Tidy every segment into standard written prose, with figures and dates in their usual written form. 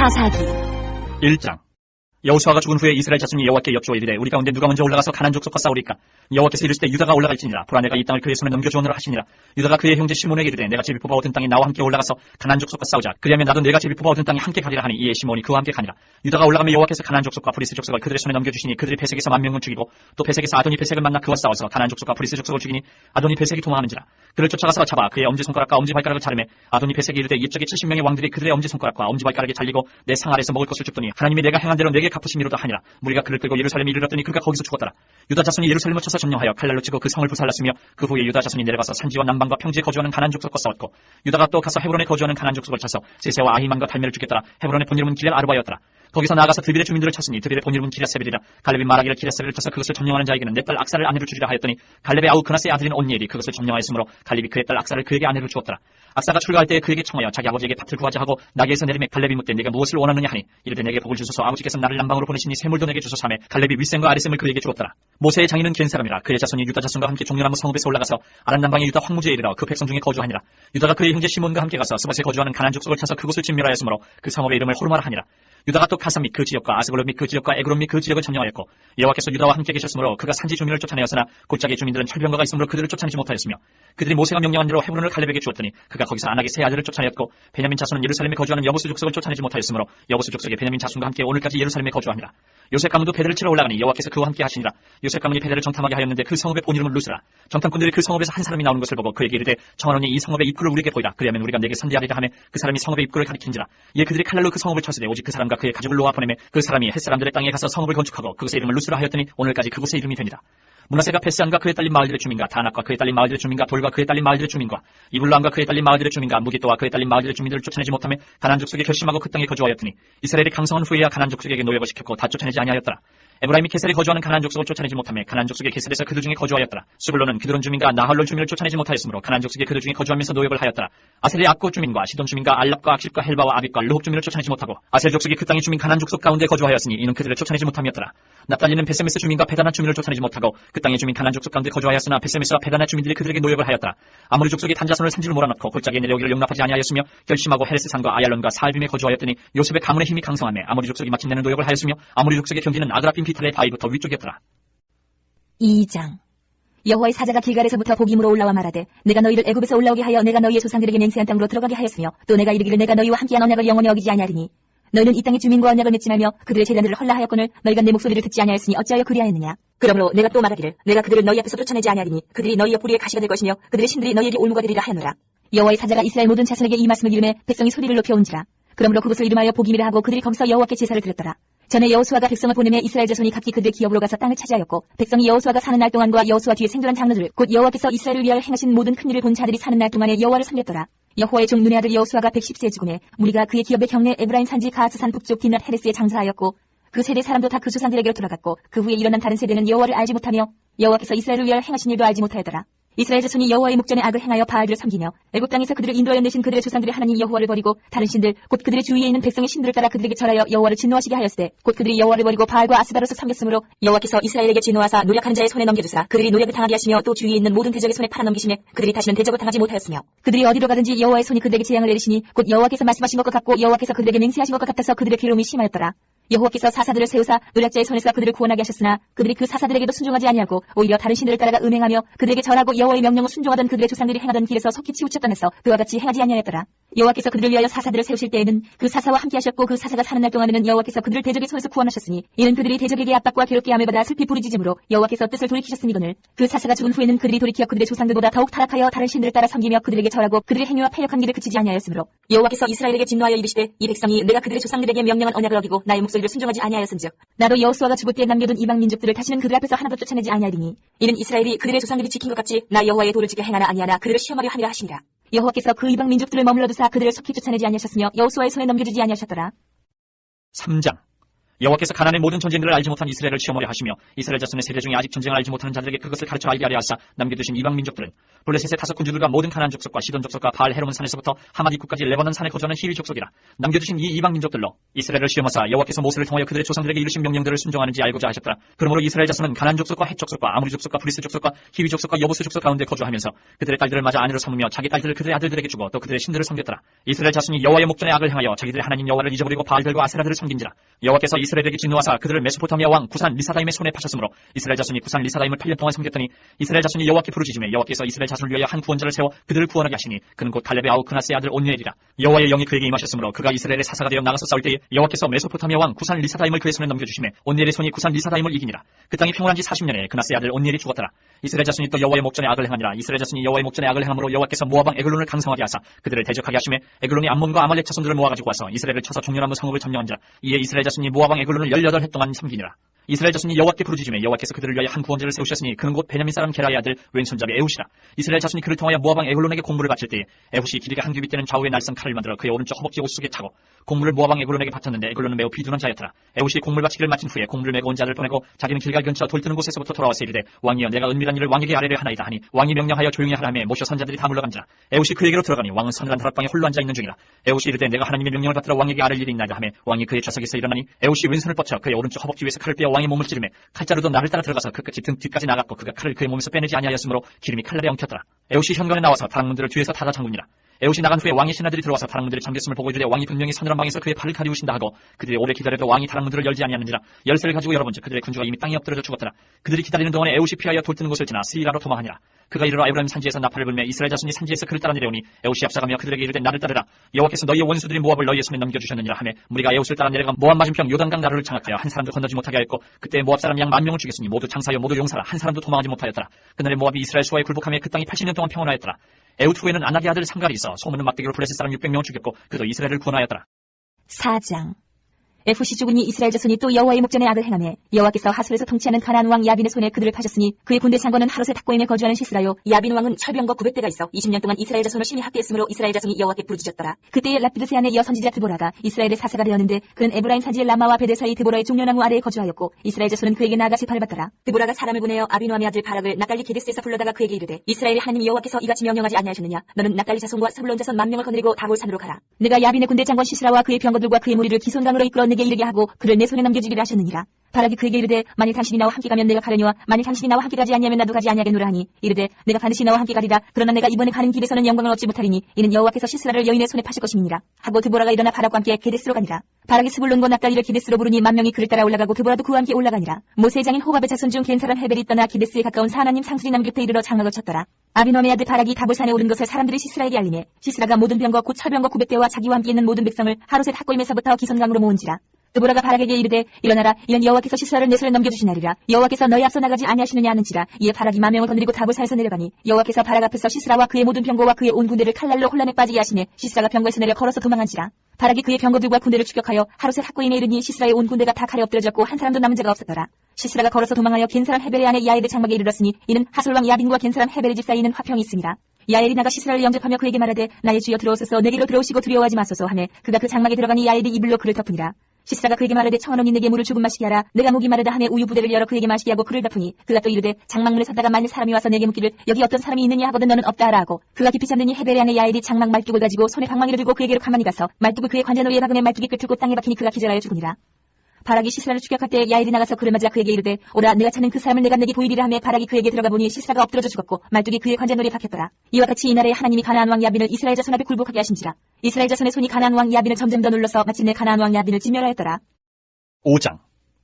사사기 1장. 여호수아가 죽은 후에 이스라엘 자손이 여호와께 여쭈어 이르되 우리 가운데 누가 먼저 올라가서 가나안 족속과 싸우리까? 여호와께서 이르시되 유다가 올라갈지니라. 보라 내가 이 땅을 그의 손에 넘겨주오노라 하시니라. 유다가 그의 형제 시몬에게 이르되 내가 제비뽑아 얻은 땅에 나와 함께 올라가서 가나안 족속과 싸우자. 그리하면 나도 내가 제비뽑아 얻은 땅에 함께 가리라 하니 이에 시몬이 그와 함께 가니라. 유다가 올라가면 여호와께서 가나안 족속과 브리스 족속을 그들의 손에 넘겨주시니 그들이 베색에서 10,000명을 죽이고 또 베색에서 아도니 베색을 만나 그와 싸워서 가나안 족속과 브리스 족속을 죽이니 아도니 베색이 도망하는지라. 그를 쫓아가서 잡아 그의 엄지손가락과 엄지발가락을 자르매 아도니 베색이 이르되 이쪽에 70명의 왕들이 그들의 엄지손가락과 엄지발가락에 잘리고 내 상 아래서 먹을 것을 줬더니 하나님이 내가 행한 대로 내게 갚으심이로다 하니라. 무리가 그를 끌고 예루살렘에 이르렀더니 그가 거기서 죽었더라. 유다 자손이 예루살렘을 쳐서 점령하여 칼날로 치고 그 성을 불살랐으며 그 후에 유다 자손이 내려가서 산지와 남방과 평지에 거주하는 가나안 족속과 싸웠고 유다가 또 가서 헤브론에 거주하는 가나안 족속을 쳐서 세세와 아히만과 달메를 죽였더라. 헤브론의 본이름은 기럇 아르바였더라. 거기서 나아가서 드빌의 주민들을 쳤으니 드빌의 본이름은 기랴세벨이라. 갈렙이 마라기를 기랴세벨을 쳐서 그것을 점령하는 자에게는 내 딸 악사를 아내로 주리라 하였더니 갈렙의 아우 그나스의 아들인 온니엘이 그것을 점령하였으므로 갈렙이 그의 딸 악사를 그에게 아내로 주었더라. 악사가 출가할 때에 그에게 청하여 자기 아버지에게 밭을 구하자 하고 나귀에서 내리매 갈렙이 묻되 내가 무엇을 원하느냐 하니 이르되 내게 복을 주소서 아버지께서 나를 남방으로 보내시니 샘물도 내게 주소서 하매 갈렙이 윗샘과 아랫샘을 그에게 주었더라. 모세의 장인은 겐 사람이라. 그의 자손이 유다 자손과 함께 종려나무 성읍에서 올라가서 아란 남방의 유다 황무지에 이르러 그 백성 중에 거주하니라. 유다가 그의 형제 시몬과 함께 가서 스밧에 거주하는 가나안 족속을 쳐서 그곳을 진멸하였으므로 그 성읍의 이름을 호르마라 하니라. 유다가 또 가산 및 그 지역과 아스글론 및 그 지역과 에그론 및 그 지역을 점령하였고 여호와께서 유다와 함께 계셨으므로 그가 산지 주민을 쫓아내었으나 골짜기 주민들은 철병거가 있으므로 그들을 쫓아내지 못하였으며 그들이 모세가 명령한 대로 헤브론을 갈렙에게 주었더니 그가 거기서 아낙의 세 아들을 쫓아내었고 베냐민 자손은 예루살렘에 거주하는 여부스 족속을 쫓아내지 못하였으므로 여부스 족속의 베냐민 자손과 함께 오늘까지 예루살렘에 거주하니라. 요셉 가문도 베델을 치러 올라가니 여호와께서 그와 함께 하시니라. 요셉 가문이 베델을 정탐하게 하였는데 그 성읍의 본이름은 루스라. 정탐꾼들이 그 성읍에서 한 사람이 나오는 것을 보고 그에게 이르되 청하노니 이 성읍의 입구를 우리에게 보이라. 그리하면 우리가 내게 선대하리라 하매 그 사람이 성읍의 입구를 가리킨지라. 이에 그들이 칼날로 그 성읍을 쳤으되 오직 그 사람과 그의 가족을 놓아 보내매 그 사람이 햇사람들의 땅에 가서 성읍을 건축하고 그것의 이름을 루스라 하였더니 오늘까지 그곳의 이름이 되니라. 문하세가 베스안과 그의 딸린 마을들의 주민과 다낙과 그의 딸린 마을들의 주민과 돌과 그의 딸린 마을들의 주민과 이블람과 그의 딸린 마을들의 주민과 무기또와 그의 딸린 마을들의 주민들을 쫓아내지 못하며 가나안 족속에 결심하고 그 땅에 거주하였더니 이스라엘이 강성한 후에야 가나안 족속에게 노역을 시켰고 다 쫓아내지 아니하였더라. 에브라임이 게셀에 거주하는 가나안 족속을 쫓아내지 못하며 가나안 족속의 게셀에서 그들 중에 거주하였더라. 수블론은 기드론 주민과 나할론 주민을 쫓아내지 못하였으므로 가나안 족속의 그들 중에 거주하면서 노역을 하였더라. 아셀의 악고 주민과 시돈 주민과 알랍과 악십과 헬바와 아빗과 르홉 주민을 쫓아내지 못하고 아셀 족속이 그 땅의 주민 가나안 족속 가운데 거주하였으니 이는 그들을 쫓아내지 못함이었더라. 납달리는 베세메스 주민과 베다나 주민을 쫓아내지 못하고 그 땅의 주민 가나안 족속 가운데 거주하였으나 베세메스와 베다나 주민들이 그들에게 노역을 하였더라. 아모리 족속이 단자손을 산지로 몰아넣고 골짜기에 내려오기를 용납하지 아니하였으며 결심하고 헤레스산과 아얄론과 사알빔에 거주하였더니 요셉의 가문의 힘이 강성하며 아모리 족속이 마침내는 노역을 하였으며 아모리 족속의 경기는 아드라빔 비탈의 바위부터 위쪽이었더라. 2장 여호와의 사자가 길갈에서부터 복임으로 올라와 말하되 내가 너희를 애굽에서 올라오게 하여 내가 너희의 조상들에게 맹세한 땅으로 들어가게 하였으며 또 내가 이르기를 내가 너희와 함께한 언약을 영원히 어기지 아니하리니 너희는 이 땅의 주민과 언약을 맺지 말며 그들의 재단들을 헐라하였거늘 너희가 내 목소리를 듣지 아니하였으니 어찌하여 그리하였느냐. 그러므로 내가 또 말하기를 내가 그들을 너희 앞에서 쫓아내지 아니하리니 그들이 너희 옆구리에 가시가 될 것이며 그들의 신들이 너희에게 올무가 되리라 하노라. 여호와의 사자가 이스라엘 모든 자손에게 이 말씀을 이르매 백성이 소리를 높여온지라. 그러므로 그곳을 이름하여 복임이라 하고 그들이 거기서 여호와께 제사를 드렸더라. 전에 여호수아가 백성을 보내매 이스라엘 자손이 각기 그들의 기업으로 가서 땅을 차지하였고 백성이 여호수아가 사는 날 동안과 여호수아 뒤에 생존한 장로들 곧 여호와께서 이스라엘을 위하여 행하신 모든 큰 일을 본 자들이 사는 날 동안에 여호와를 섬겼더라. 여호와의 종 눈의 아들 여호수아가 110세에 죽음에 무리가 그의 기업의 경내 에브라임 산지 가하스산 북쪽 디낫 헤레스에 장사하였고 그 세대 사람도 다 그 조상들에게로 돌아갔고 그 후에 일어난 다른 세대는 여호와를 알지 못하며 여호와께서 이스라엘을 위하여 행하신 일도 알지 못하였더라. 이스라엘 자손이 여호와의 목전에 악을 행하여 바알들을 섬기며 애굽 땅에서 그들을 인도하여 내신 그들의 조상들의 하나님 여호와를 버리고 다른 신들 곧 그들의 주위에 있는 백성의 신들을 따라 그들에게 절하여 여호와를 진노하시게 하였으되 곧 그들이 여호와를 버리고 바알과 아스다로서 섬겼으므로 여호와께서 이스라엘에게 진노하사 노력하는 자의 손에 넘겨주사 그들이 노력을 당하게 하시며 또 주위에 있는 모든 대적의 손에 팔아넘기시며 그들이 다시는 대적을 당하지 못하였으며 그들이 어디로 가든지 여호와의 손이 그들에게 재앙을 내리시니 곧 여호와께서 말씀하신 것과 같고 여호와께서 그들에게 맹세하신 것과 같아서 그들의 괴로움이 심하였더라. 여호와께서 사사들을 세우사 노략자의 손에서 그들을 구원하게 하셨으나 그들이 그 사사들에게도 순종하지 아니하고 오히려 다른 신들을 따라가 음행하며 그들에게 절하고 여호와의 명령을 순종하던 그들의 조상들이 행하던 길에서 속히 치우쳤다면서 그와 같이 행하지 아니하였더라. 여호와께서 그들을 위하여 사사들을 세우실 때에는 그 사사와 함께 하셨고 그 사사가 사는 날 동안에는 여호와께서 그들을 대적의 손에서 구원하셨으니 이는 그들이 대적에게 압박과 괴롭게 함을 받아 슬피 부르짖음으로 여호와께서 뜻을 돌이키셨음이거늘 그 사사가 죽은 후에는 그들이 돌이키어 그들의 조상들보다 더욱 타락하여 다른 신들을 따라 섬기며 그들에게 절하고 그들의 행위와 패역한 길에 그치지 아니하였으므로 여호와께서 이스라엘에게 진노하여 이르시되 이 백성이 내가 그들의 조상들에게 명령한 언약을 어기고 나의 목소리를 순종하지 아니하였은즉 나도 여호수아가 죽을 때에 남겨둔 이방 민족들을 다시는 그들 앞에서 하나도 쫓아내지 아니하리니 이는 이스라엘이 그들의 조상들이 지킨 것 같이 나 여호와의 도를 지켜 행하나 아니하나 그들을 시험하려 하니라 하시니라. 여호와께서 그 이방 민족들을 머물러 두사 그들을 속히 쫓아내지 아니하셨으며 여호수아의 손에 넘겨주지 아니하셨더라. 3장 여호와께서 가나안의 모든 전쟁들을 알지 못한 이스라엘을 치어머려 하시며 이스라엘 자손의 세대 중에 아직 전쟁을 알지 못하는 자들에게 그것을 가르쳐 알게 하려 하사 남겨두신 이방 민족들은 블레셋의 5 군주들과 모든 가나안 족속과 시돈 족속과 바알 헤르몬 산에서부터 하맛 입구까지 레바논 산에 거주하는 히위 족속이라. 남겨두신 이 이방 민족들로 이스라엘을 시험하사 여호와께서 모세를 통하여 그들의 조상들에게 이르신 명령들을 순종하는지 알고자 하셨더라. 그러므로 이스라엘 자손은 가나안 족속과 헷 족속과 아모리 족속과 브리스 족속과 히위 족속과 여부스 족속 가운데 거주하면서 그들의 딸들을 맞아 아내로 삼으며 자기 딸들을 그들의 아들들에게 주고 또 그들의 신들을 섬겼더라. 이스라엘 자손이 여호와의 목전에 악을 행하여 자기들의 하나님 여호와를 잊어버리고 바알들과 아세라들을 섬긴지라. 여호와께서 이스라엘에게 진노하사 그들을 메소포타미아 왕 구산 리사다임의 손에 파셨으므로 이스라엘 자손이 구산 리사다임을 8년 동안 섬겼더니 이스라엘 자손이 여호와께 부르짖으며 여호와께서 이스라엘 자손을 위하여 한 구원자를 세워 그들을 구원하게 하시니 그는 곧 갈렙의 아우 그나스의 아들 온니엘이라. 여호와의 영이 그에게 임하셨으므로 그가 이스라엘의 사사가 되어 나가서 싸울 때에 여호와께서 메소포타미아 왕 구산 리사다임을 그의 손에 넘겨주시매 온니엘의 손이 구산 리사다임을 이기니라. 그 땅이 평온한 지 40년에 그나스의 아들 온니엘이 죽었더라. 이스라엘 자손이 또 여호와의 목전에 악을 행하니라. 이스라엘 자손이 여호와의 목전에 악을 행함으로 여호와께서 모압 왕 에글론을 강성하게 하사 그들을 대적하게 하시매 에글론이 암몬과 아말렉 자손들을 모아가지고 와서 이스라엘을 쳐서 종려나무 성읍을 점령한지라. 이에 이스라엘 자손이 모압 왕 에글론을 18해 동안 섬기니라. 이스라엘 자손이 여호와께 부르짖으며 여호와께서 그들을 위하여 한 구원자를 세우셨으니 그는 곧 베냐민 사람 게라의 아들 왼손잡이 에훗이라. 이스라엘 자손이 그를 통하여 모압 왕 에글론에게 공물을 바칠 때에 에훗이 길이가 한 규빗 되는 좌우의 날선 칼을 만들어 그의 오른쪽 허벅지 옷속에 차고 공물을 모압 왕 에글론에게 바쳤는데 에글론은 매우 비둔한 자였더라. 에훗이 공물 바치기를 마친 후에 공물을 메고 온 자를 보내고 자기는 길갈 근처 돌뜨는 곳에서부터 돌아와서 이르되 왕이여 내가 은밀한 일을 왕에게 아뢰려 하나이다 하니 왕이 명령하여 조용히 하라 하며 모셔 선자들이 다 물러간지라. 에훗이 그에게로 들어가니 왕은 서늘한 다락방에 홀로 앉아 있는 중이라. 에훗이 이르되 내가 하나님의 명령을 받들어 왕에게 아뢰 일이 있나이다 하며 왕이 그의 좌석에서 일어나니 에훗이 왼손을 뻗쳐 그의 오른쪽 허벅지 위에서 칼을 빼어 왕의 몸을 찌르매 칼자루도 나를 따라 들어가서 그 끝이 등 뒤까지 나갔고 그가 칼을 그의 몸에서 빼내지 아니하였으므로 기름이 칼날에 엉켰더라. 에훗이 현관에 나와서 다락문들을 뒤에서 닫아 잠그니라. 에훗이 나간 후에 왕의 신하들이 들어와서 다락문들이 잠겼음을 보고 이르되 왕이 분명히 서늘한 방에서 그의 팔을 가리우신다 하고 그들이 오래 기다려도 왕이 다락문들을 열지 아니하는지라. 열쇠를 가지고 열어본즉 그들의 군주가 이미 땅에 엎드려져 죽었더라. 그들이 기다리는 동안에 에훗이 피하여 돌뜨는 곳을 지나 스이라로 도망하니라. 그가 이르러 에브라임 산지에서 나팔을 불며 이스라엘 자손이 산지에서 그를 따라 내려오니 에훗이 앞서가며 그들에게 이르되 나를 따르라. 여호와께서 너희의 원수들이 모압을 너희의 손에 넘겨주셨느니라 하며 무리가 에훗을 따라 내려가 모압 맞은편 요단강 나루를 장악하여 한 사람도 건너지 못하게 하였고 그때 모압 사람 양 10,000명을 죽였으니 모두 장사하여 모두 용사라. 한 사람도 도망하지 못하였더라. 그날에 모압이 이스라엘 수하에 굴복하며 그 땅이 80년 동안 평온하였더라. 에훗 후에는 아낙의 아들 상갈이 있어 소문은 막대기로 블레셋 사람 600명을 죽였고 그도 이스라엘을 구원하였더라. 4장. 에훗이 죽으니 이스라엘 자손이 또 여호와의 목전에 악을 행하며 여호와께서 하솔에서 통치하는 가나안 왕 야빈의 손에 그들을 파셨으니 그의 군대 장관은 하롯의 탁고임에 거주하는 시스라요. 야빈 왕은 철병거 900대가 있어 20년 동안 이스라엘 자손을 심히 학대했으므로 이스라엘 자손이 여호와께 부르짖었더라. 그때에 라피드세 안에 여 선지자 드보라가 이스라엘의 사사가 되었는데 그는 에브라임 산지의 라마와 베델 사이 드보라의 종려나무 아래에 거주하였고 이스라엘 자손은 그에게 나아가 시파를 받더라. 드보라가 사람을 보내어 아비노함의 아들 바락을 낫갈리 게데스에서 불러다가 그에게 이르되 이스라엘의 하나님 여호와께서 이같이 명령하지 아니하셨느냐. 너는 낫갈리 자손과 스불론 자손 10,000명을 거느리고 다골 산으로 가라. 내가 야빈의 군대 장관 시스라와 그의 병거들과 그의 무리를 기손강으로 이끌어 내게 이르게 하고 그를 내 손에 넘겨주기를 하셨느니라. 바락이 그에게 이르되 만일 당신이 나와 함께 가면 내가 가려니와 만일 당신이 나와 함께 가지 아니하면 나도 가지 아니하겠노라 하니 이르되 내가 반드시 나와 함께 가리라. 그러나 내가 이번에 가는 길에서는 영광을 얻지 못하리니 이는 여호와께서 시스라를 여인의 손에 파실 것임이니라 하고 드보라가 일어나 바락과 함께 게데스로 가니라. 바락이 스불론과 납달리를 게데스로 부르니 10,000명이 그를 따라 올라가고 드보라도 그와 함께 올라가니라. 모세의 장인 호밥의 자손 중 겐 사람 헤벨이 떠나 게데스에 가까운 사하나님 상수리 남 곁에 이르러 장막을 쳤더라. 아비노함의 아들 바락이 다볼산에 오른 것을 사람들이 시스라에게 알리매 시스라가 모든 병거 곧 철병거 900대와 자기와 함께 있는 모든 백성을 하롯의 탁고임에서부터 기손강으로 모은지라. 드보라가 바락에게 이르되 일어나라. 이는 여호와께서 시스라를 내 손에 넘겨주시나리라. 여호와께서 너희 앞서 나가지 아니하시느냐 하는지라. 이에 바락이 10,000명을 거느리고 다볼산에서 내려가니 여호와께서 바락 앞에서 시스라와 그의 모든 병거와 그의 온 군대를 칼날로 혼란에 빠지게 하시니 시스라가 병거에서 내려 걸어서 도망한지라. 바락이 그의 병거들과 군대를 추격하여 하롯의 탁고임에 이르니 시스라의 온 군대가 다 칼에 엎드려졌고 한 사람도 남은 자가 없었더라. 시스라가 걸어서 도망하여 겐 사람 헤벨의 아내 야엘의 장막에 이르렀으니 이는 하솔왕 야빈과 겐 사람 헤벨의 집 사이에는 화평이 있습니다. 야엘이 나가 시스라를 영접하며 그에게 말하되 나의 주여 들어오소서 내게로 들어오시고 두려워하지 마소서 하매 그가 그 장막에 들어가니 야엘이 이불로 그를 덮으니라. 시스라가 그에게 말하되 청원원이 내게 물을 조금 마시게 하라. 내가 목이 마르다 하매 우유 부대를 열어 그에게 마시게 하고 그를 덮으니 그가 또 이르되 장막문에 섰다가 만일 사람이 와서 내게 묻기를 여기 어떤 사람이 있느냐 하거든 너는 없다 하라 하고 그가 깊이 잠드니 헤벨의 아내 야엘이 장막 말뚝을 가지고 손에 방망이를 들고 그에게로 가만히 가서 말뚝을 그의 관자놀이에 박으며 말뚝이 끝을 곧 땅에 박히니 그가 기절하여 죽으니라. 바락이 시스라를 추격할 때 야엘이 나가서 그를 맞아 그에게 이르되 오라 내가 찾는 그 사람을 내가 내게 보이리라 하며 바락이 그에게 들어가 보니 시스라가 엎드러져 죽었고 말뚝이 그의 관자놀이에 박혔더라. 이와 같이 이날에 하나님이 가나안 왕 야빈을 이스라엘 자손 앞에 굴복하게 하신지라. 이스라엘 자손의 손이 가나안 왕 야빈을 점점 더 눌러서 마침내 가나안 왕 야빈을 진멸하였더라. 5장.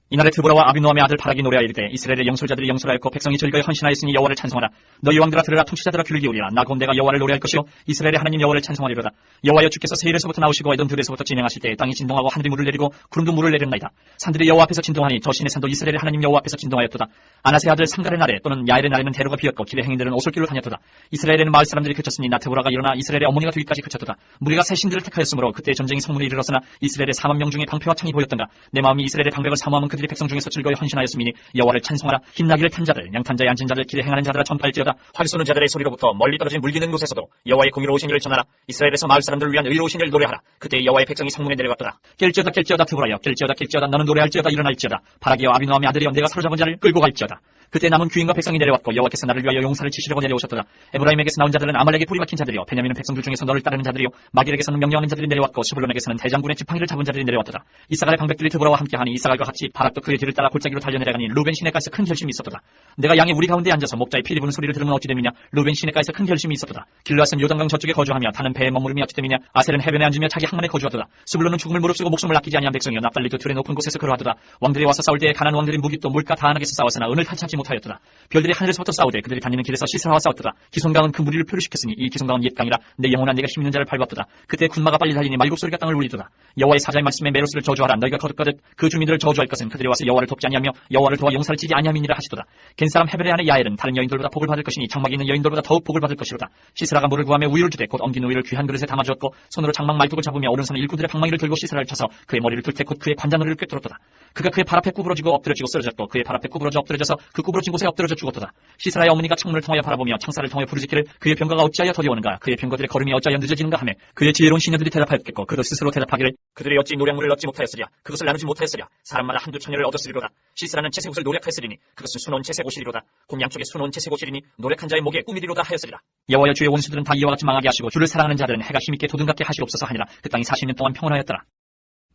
이날에 드보라와 아비노함의 아들 바락이 노래하 이르되 이스라엘의 영솔자들이 영솔하였고 백성이 즐거이 헌신하였으니 여호와를 찬송하라. 너희 왕들아 들으라. 통치자들아 귀를 기울이라. 나 곧 내가 여호와를 노래할 것이요 이스라엘의 하나님 여호와를 찬송하리로다. 여호와여 주께서 세일에서부터 나오시고 에돔 들에서부터 진행하실 때 땅이 진동하고 하늘이 물을 내리고 구름도 물을 내렸나이다. 산들이 여호와 앞에서 진동하니 저 신의 산도 이스라엘의 하나님 여호와 앞에서 진동하였도다. 아나스의 아들 상갈의 날에 또는 야엘의 날에는 대로가 비었고 길의 행인들은 오솔길로 다녔도다. 이스라엘에는 마을 사람들이 그쳤으니 나 드보라가 일어나 이스라엘의 어머니가 되기까지 그쳤도다. 무리가 새 신들을 택하였으므로 그때 전쟁이 성문에 이르렀으나 이스라엘의 40,000명 중에 방패와 창이 보였던가. 내 마음이 이스라엘의 방백을 사모하면 그들이 백성 중에서 즐거이 헌신하였음이니 여호와를 찬송하라. 힘나기를 탄 자들 양탄자에 앉은 자들 길에 행하는 자들아 전파할지어다. 활 쏘는 자들의 소리로부터 멀리 떨어진 물기는 곳에서도 여호와의 공의로우신 일을 전하라. 이스라엘에서 마을 사람들을 위한 의로우신 일을 노래하라. 그때 여호와의 백성이 성문에 내려갔더라. 깰지어다 깰지어다 드보라여 깰지어다 깰지어다 너는 노래할지어다 일어날지어다. 바라기와 아비노함의 아들이여 내가 사로잡은 자를 끌고 갈지어다. 그때 남은 귀인과 백성이 내려왔고 여호와께서 나를 위하여 용사를 치시려고 내려오셨도다. 에브라임에게서 나온 자들은 아말렉에 뿌리 박힌 자들이요 베냐민은 백성들 중에서 너를 따르는 자들이요 마길에게서는 명령하는 자들이 내려왔고 스불론에게서는 대장군의 지팡이를 잡은 자들이 내려왔도다. 이사갈의 방백들이 드보라와 함께하니 이사갈과 같이 바락도 그의 뒤를 따라 골짜기로 달려내려가니 루벤 시내가에서 큰 결심이 있었도다. 내가 양의 우리 가운데 앉아서 목자의 피리 부는 소리를 들으면 어찌 됨이냐. 루벤 시내가에서 큰 결심이 있었도다. 길르앗은 요단강 저쪽에 거주하며 타는 배에 머무름이 어찌 됨이냐. 아셀은 해변에 앉으며 자기 항만에 거주하도다. 스불론은 죽음을 무릅쓰고 목숨을 아끼지 아니한 백성이여 납달리도 둘의 높은 곳에서 그러하도다. 왕들이 와서 싸울 때에 가난 왕들이 무기도 물가 다한하게서 싸웠으나 은을 타치하지 못하였도다. 별들이 하늘에서부터 싸우되 그들이 다니는 길에서 시스라와 싸웠도다. 기손강은 그 무리를 표류시켰으니 이 기손강은 옛강이라 내 영혼아 내가 힘있는 자를 밟았도다. 그때 군마가 빨리 달리니 말국소리가 땅을 울리도다. 여호와의 사자의 말씀에 메로스를 저주하라. 너희가 거듭거듭 그 주민들을 저주할 것은 그들이 와서 여호와를 돕지 아니하며 여호와를 도와 용사를 치지 아니함이니라 하시도다. 겐사람 헤벨의 아내 야엘은 다른 여인들보다 복을 받을 것이니 장막에 있는 여인들보다 더욱 복을 받을 것이로다. 시스라가 물을 구하며 우유를 주되 곧 엉긴 우유를 귀한 그릇에 담아주었고 손으로 장막 말뚝을 잡으며 오른손에 일꾼들의 방망이를 들고 시스라를 쳐서 그의 머리를 둘 때 곧 그의 관자놀이를 꿰뚫었도다. 그가 그의 발 앞에 구부러지고 엎드려지고 쓰러졌고 그의 발 앞에 구부러져 엎드려져서 그 구부러진 곳에 엎드려져 죽었도다. 시스라의 어머니가 창문을 통하여 바라보며 창살을 통해 부르짖기를 그의 병거가 어찌하여 더디오는가 그의 병거들의 걸음이 어찌하여 늦어지는가 하며 그의 지혜로운 시녀들이 대답하였겠고 그도 스스로 대답하기를 그들이 어찌 노량물을 얻지 못하였으랴 그것을 나누지 못하였으랴 사람마다 한두 처녀를 얻었으리로다. 시스라는 채색옷을 노력하였으리니 그것은 수놓은 채색옷이리로다. 곧 양쪽에 수놓은 채색옷이리니 노력한 자의 목에 꿈이리로다 하였으리라. 여호와여 주의 원수들은 다 이와 같이 망하게 하시고 주를 사랑하는 자들은 해가 힘있게 도든갑게 하시옵소서 하니라. 그 땅이 40년 동안 평온하였더라.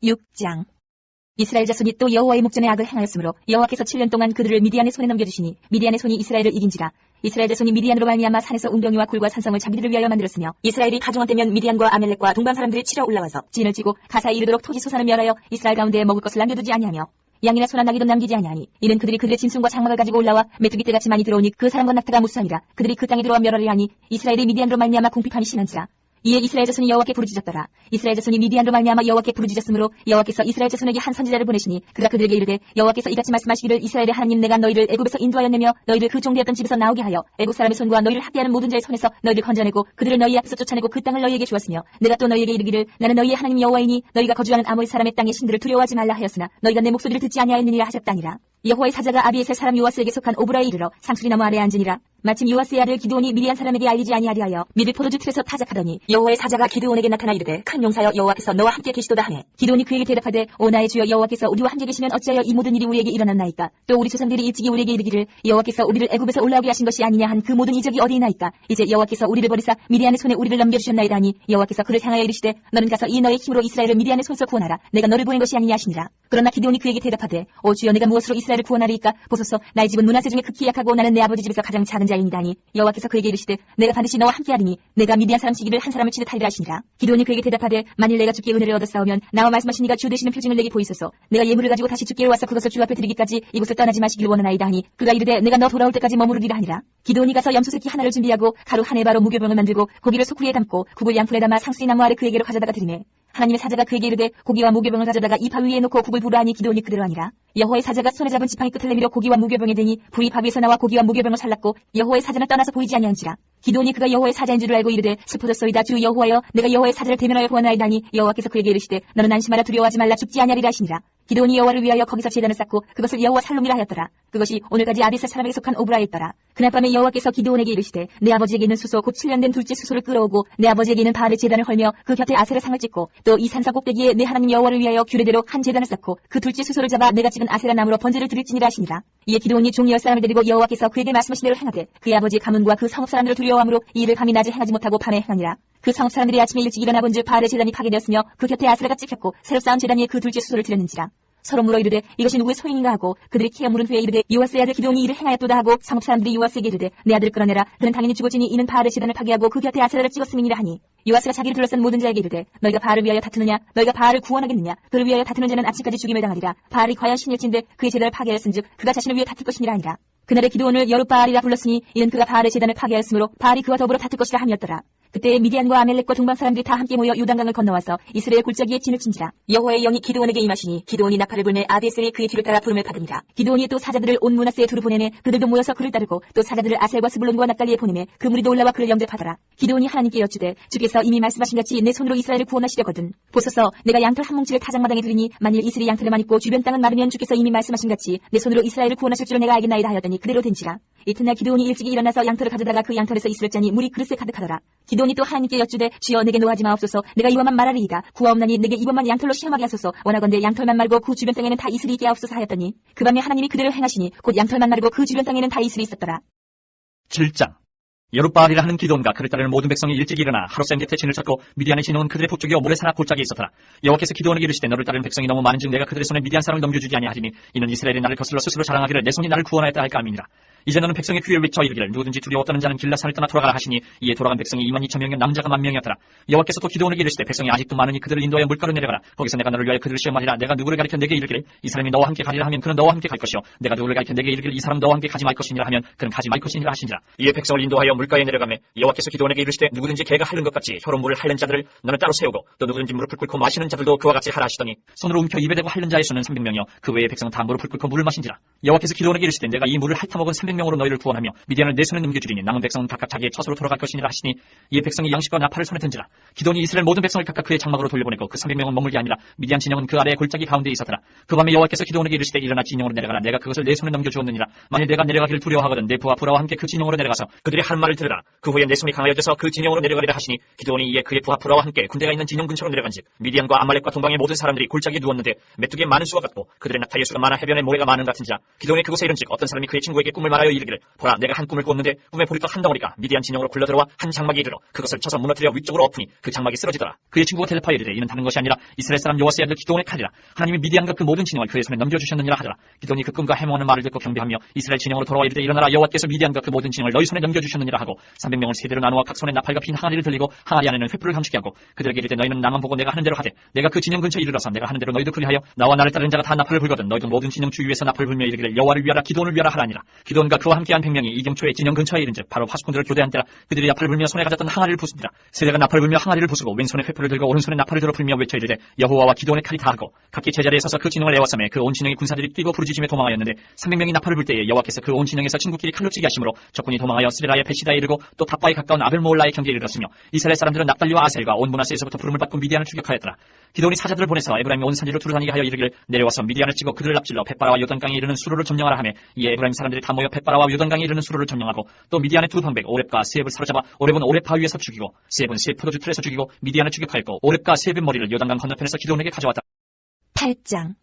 6장. 이스라엘 자손이 또 여호와의 목전에 악을 행하였으므로 여호와께서 7년 동안 그들을 미디안의 손에 넘겨주시니 미디안의 손이 이스라엘을 이긴지라. 이스라엘 자손이 미디안으로 말미암아 산에서 웅덩이와 굴과 산성을 자기들을 위하여 만들었으며 이스라엘이 가정원 때면 미디안과 아멜렉과 동방 사람들이 치러 올라와서 진을 치고 가사에 이르도록 토지 소산을 멸하여 이스라엘 가운데에 먹을 것을 남겨두지 아니하며 양이나 소나 나귀도 남기지 아니하니 이는 그들이 그들의 짐승과 장막을 가지고 올라와 메뚜기 떼같이 많이 들어오니 그 사람과 낙타가 무수함이라. 그들이 그 땅에 들어와 멸하려 하니 이스라엘이 미디안으로 말미암아 궁핍함이 심한지라. 이에 이스라엘 자손이 여호와께 부르짖었더라. 이스라엘 자손이 미디안으로 말미암아 여호와께 부르짖었으므로 여호와께서 이스라엘 자손에게 한 선지자를 보내시니 그가 그들에게 이르되 여호와께서 이같이 말씀하시기를 이스라엘의 하나님 내가 너희를 애굽에서 인도하였내며 너희를 그 종되었던 집에서 나오게 하여 애굽 사람의 손과 너희를 학대하는 모든 자의 손에서 너희를 건져내고 그들을 너희 앞에서 쫓아내고 그 땅을 너희에게 주었으며 내가 또 너희에게 이르기를 나는 너희의 하나님 여호와이니 너희가 거주하는 아모리 사람의 땅의 신들을 두려워하지 말라 하였으나 너희가 내 목소리를 듣지 아니하였느니라 하셨다니라. 여호와의 사자가 아비에셀 사람 요아스에게 속한 오브라에 이르러 상수리 나무 아래에 앉으니라. 마침 요아스의 아들 기드온이 미디안 사람에게 알리지 아니하리 하여 미리 포도주 틀에서 타작하더니 여호와의 사자가 기드온에게 나타나 이르되 큰 용사여 여호와께서 너와 함께 계시도다 하네. 기드온이 그에게 대답하되 오 나의 주여 여호와께서 우리와 함께 계시면 어찌하여 이 모든 일이 우리에게 일어났나이까. 또 우리 조상들이 일찍이 우리에게 이르기를 여호와께서 우리를 애굽에서 올라오게 하신 것이 아니냐 한 그 모든 이적이 어디있나이까. 이제 여호와께서 우리를 버리사 미디안의 손에 우리를 넘겨주셨나이다 하니 여호와께서 그를 향하여 이르시되 너는 가서 이 너의 힘으로 이스라엘을 미디안의 손에서 구원하라. 내가 너를 보낸 것이 아니냐 하시니라. 그러나 기드온이 그에게 대답하되 오 주여 내가 무엇으로 이스라엘을 구원하리이까. 보소서 나의 집은 문하세 중에 극히 약하고 나는 내 아버지 집에서 가장 작은 자이니라 하니 여호와께서 그에게 이르시되 내가 반드시 너와 함께하리니 내가 미디안 사람 시기를 한 사람을 치듯 하리라 하시니라. 기드온이 그에게 대답하되 만일 내가 주께 은혜를 얻었사오면 나와 말씀하신 이가 주 되시는 표징을 내게 보이소서. 내가 예물을 가지고 다시 주께로 와서 그것을 주 앞에 드리기까지 이곳을 떠나지 마시기를 원하나이다 하니 그가 이르되 내가 너 돌아올 때까지 머무르리라 하니라. 기드온이 가서 염소새끼 하나를 준비하고 가루 한 에바로 무교병을 만들고 고기를 소쿠리에 담고 국을 양풀에 담아 상수리 나무 아래 그에게로 가져다가 드리매 하나님의 사자가 그에게 이르되 고기와 무교병을 가져다가 이 바 위에 놓고 국을 부으라 하니 기드온이 그대로 하니라. 여호와의 사자가 손에 잡은 지팡이 끝을 내밀어 고기와 무교병에 대니 불이 바 위에서 나와 고기와 무교병을 살랐고 여호와의 사자는 떠나서 보이지 아니한지라. 기드온이 그가 여호와의 사자인 줄을 알고 이르되 슬프도소이다 주 여호와여 내가 여호와의 사자를 대면하여 구원하이다 하니 여호와께서 그에게 이르시되 너는 안심하라 두려워하지 말라 죽지 아니하리라 하시니라. 기드온이 여호와를 위하여 거기서 제단을 쌓고 그것을 여호와 살롬이라 하였더라. 그것이 오늘까지 아비셀 사람에게 속한 오브라에 있더라. 그날 밤에 여호와께서 기드온에게 이르시되 내 아버지에게 있는 수소 곧 7년 된 둘째 수소를 끌어오고 내 아버지에게 있는 바알의 제단을 헐며 그 곁에 아셀의 상을 찍고 또 이 산사 꼭대기에 내 하나님 여호와를 위하여 규례대로 한 제단을 쌓고 그 둘째 수소를 잡아 내가 찍은 아세라 나무로 번제를 드릴지니라 하시니라. 이에 기드온이 종 10사람을 데리고 여호와께서 그에게 말씀하신 대로 행하되 그의 아버지 가문과 그 성읍 사람들을 두려워함으로 이 일을 감히 낮에 행하지 못하고 밤에 행하니라. 그 성읍 사람들이 아침에 일찍 일어나 본즉 바알의 제단이 파괴되었으며 그 곁에 아세라가 찍혔고 새로 쌓은 제단 위에 그 둘째 수소를 드렸는지라. 서로 물어 이르되 이것이 누구의 소행인가 하고 그들이 키어 물은 후에 이르되 요아스의 아들 기드온이 이를 행하였도다 하고 성읍 사람들이 요아스에게 이르되 내 아들을 끌어내라. 그는 당연히 죽어지니 이는 바알의 제단을 파괴하고 그 곁에 아세라를 찍었음이니라 하니 요아스가 자기를 둘러싼 모든 자에게 이르되 너희가 바알을 위하여 다투느냐 너희가 바알을 구원하겠느냐. 그를 위하여 다투는 자는 아침까지 죽임을 당하리라. 바알이 과연 신일진데 그의 제단을 파괴하였은즉 그가 자신을 위해 다툴 것이니라 하니라. 그날에 기드온을 여룻바알이라 불렀으니 이는 그가 바알의 제단을 파괴하였으므로 바알이 그와 더불어 다툴 것이라 함이었더라. 그때 미디안과 아멜렉과 동방 사람들이 다 함께 모여 요단강을 건너와서 이스라엘 골짜기에 진을 친지라. 여호와의 영이 기드온에게 임하시니 기드온이 나팔을 불매 아비에셀이 그의 뒤를 따라 부름을 받으니라. 기드온이 또 사자들을 온 므낫세에 두루 보내매 그들도 모여서 그를 따르고 또 사자들을 아셀과 스불론과 납달리에 보내매 그 무리도 올라와 그를 영접하더라. 기드온이 하나님께 여쭈되 주께서 이미 말씀하신 같이 내 손으로 이스라엘을 구원하시려거든. 보소서 내가 양털 한 뭉치를 타작마당에 두리니 만일 이슬이 양털에만 있고 주변 땅은 마르면 주께서 이미 말씀하신 같이 내 손으로 이스라엘을 구원하실 줄을 내가 알겠나이다 하였더니 그대로 된지라. 이튿날 기드온이 일찍이 일어나서 양털을 가져다가 그 양털에서 이슬을 짜니 물이 그릇에 가득하더라. 기드온이 또 하나님께 여쭈되 주여 내게 노하지 마옵소서. 내가 이번만 말하리이다. 구하옵나니 내게 이번만 양털로 시험하게 하소서. 원하건대 양털만 말고 그 주변 땅에는 다 이슬이 있게 하옵소서 하였더니 그 밤에 하나님이 그대로 행하시니 곧 양털만 마르고 그 주변 땅에는 다 이슬이 있었더라. 7장. 여룻바알이라 하는 기드온과 그를 따르는 모든 백성이 일찍 일어나 하루샘 곁에 진을 쳤고 미디안의 진영은 그들의 북쪽이요 모레사나 골짜기에 있었더라. 여호와께서 기드온에게 이르시되 너를 따르는 백성이 너무 많은즉 내가 그들의 손에 미디안 사람을 넘겨주지 아니하리니 이는 이스라엘이 나를 거슬러 스스로 자랑하기를 내 손이 나를 구원하였다 할까 함이니라. 이제 너는 백성의 귀를 외쳐 이르기를 누구든지 두려워 떠는 자는 길라산을 떠나 돌아가라 하시니 이에 돌아간 백성이 22,000명이면 남자가 10,000명이었더라. 여호와께서 또 기드온에게 이르시되 백성이 아직도 많으니 그들을 인도하여 물가로 내려가라. 거기서 내가 너를 위하여 그들을 시험하리라. 내가 누구를 가리켜 내게 이르기를 이 사람이 너와 함께 가리라 하면 그는 너와 함께 갈 것이요 내가 누구를 가리켜 내게 이르기를 이 사람 너와 함께 가지 말 것이니라 하면 그는 가지 말 것이니라 하시니라. 이에 백성을 인도하여 물가에 내려가매 여호와께서 기드온에게 이르시되 누구든지 개가 핥는 것 같이 혀로 물을 핥는 자들을 너는 따로 세우고 또 누구든지 무릎을 꿇고 마시는 자들도 그와 같이 하라 하시더니 손으로 움켜 입에 대고 핥는 자의 수는 300명이요 그 외의 백성은 다 무릎을 꿇고 물을 마신지라. 여호와께서 기드온에게 이르시되 내가 이 물을 핥아먹은 300명으로 너희를 구원하며 미디안을 내 손에 넘겨주리니 남은 백성은 각각 자기의 처소로 돌아갈 것이니라 하시니 이에 백성이 양식과 나팔을 손에 든지라. 기드온이 이스라엘 모든 백성을 각각 그의 장막으로 돌려보내고 그 300명은 머물게 아니라 미디안 진영은 그 아래의 골짜기 가운데 있었더라. 그 밤에 여호와께서 기드온에게 이르시되 일어나 진영으로 내려가라. 내가 그것을 내 손에 넘겨주었느니라. 만일 내가 내려가기를 두려워하거든 내 부하 부라와 함께 그 진영으로 내려가서 그들이 하는 말을 들으라. 그 후에 내 손이 강하여져서 그 진영으로 내려가리라 하시니 기드온이 이에 그의 부하 부라와 함께 군대가 있는 진영 근처로 내려간즉 미디안과 아말렉과 동방의 모든 사람들이 골짜기에 누웠는데 메뚜기의 많은 수와 같고 그들의 낙타의 수가 많아 해변에 모래가 많은 같은지라. 기드온이 그곳에 이른즉 어떤 사람이 그의 친구에게 꿈을 말하여 이르기를 보라 내가 한 꿈을 꾸었는데 꿈에 보리떡 한 덩어리가 미디안 진영으로 굴러들어와 한 장막에 이르러 그것을 쳐서 무너뜨려 위쪽으로 엎으니 그 장막이 쓰러지더라. 그의 친구가 대답하여 이르되 이는 다른 것이 아니라 이스라엘 사람 여호와스의 아들 기드온의 칼이라. 하나님이 미디안과 그 모든 진영을 그의 손에 넘겨주셨느니라 하더라. 기드온이 그 꿈과 해몽하는 말을 듣고 경배하며 이스라엘 진영으로 돌아와 이르되 일어나라 여호와께서 미디안과 그 모든 진영을 너희 손에 넘겨주셨느니라 하고 300명을 세대로 나누어 각 손에 나팔과 핀 항아리를 들리고 항아리 안에는 횃불을 감추게 하고 그들에게 이르되 너희는 나만 보고 내가 하는 대로 하되 내가 그 진영 근처에 이르러서 내가 하는 대로 너희도 그리하여 나와 나를 따르는 자가 다 나팔을 불거든 너희도 모든 진영 주위에서 나팔을 불며 이르기를 여호와를 위하라 기드온을 위하라 하라니라. 기드온과 그와 함께한 100명이 이경초의 진영 근처에 이른즉 바로 파수꾼들을 교대한 때라. 그들이 나팔을 불며 손에 가졌던 항아리를 부순지라. 세대가 나팔을 불며 항아리를 부수고 왼손에 횃불을 들고 오른손에 나팔을 들어 불며 외쳐 이르되 여호와와 기드온의 칼이 다하고 각기 제자리에 서서 그 진영을 에워싸매 그 온 진영의 군사들이 뛰고 부르짖으며 도망하였는데 300명이 나팔을 불 때에 여호와께서 그 온 진영에서 친구끼리 칼로 찌게 하심으로 적군이 도망하여 스레라의 베시다에 이르고 또 답바에 가까운 아벨모올라의 경계에 이르렀으며 이스라엘 사람들은 납달리와 아셀과 온 므낫세에서부터 부름을 받고 미디안을 추격하였더라. 기드온이 사자들을 보내서 에브라임 온 산지로 두루다니게 하여 이르기를 내려와서 미디안을 찍어 그들을 납질러 벳바라와 요단강에 이르는 수로를 점령하라 하며 이에 에브라임 사람들이 다 모여 벳바라와 요단강에 이르는 수로를 점령하고 또 미디안의 두 방백 오렙과 세heb을 사로잡아 오렙은 오렙 바위에서 죽이고 세heb은 세heb 포도주 틀에서 죽이고 미디안을 추격하였고 오렙과 세heb의 머리를 요단강 건너편에서 기드온에게 가져왔다. 8장.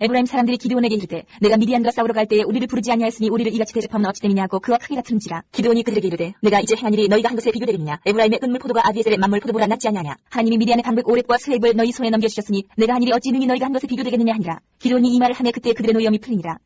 에브라임 사람들이 기드온에게 이르되 내가 미디안과 싸우러 갈 때에 우리를 부르지 아니하였으니 우리를 이같이 대접하면 어찌 됨이냐고 그와 크게 다투는지라. 기드온이 그들에게 이르되 내가 이제 행한 일이 너희가 한 것에 비교되느냐. 에브라임의 은물 포도가 아비에셀의 만물 포도보다 낫지 아니하냐. 하나님이 미디안의 방백 오렙과 스헤입을 너희 손에 넘겨주셨으니 내가 한 일이 어찌 능히 너희가 한 것에 비교되겠느냐 하니라. 기드온이 이 말을 하며 그때 그들의 노염이 풀리니라.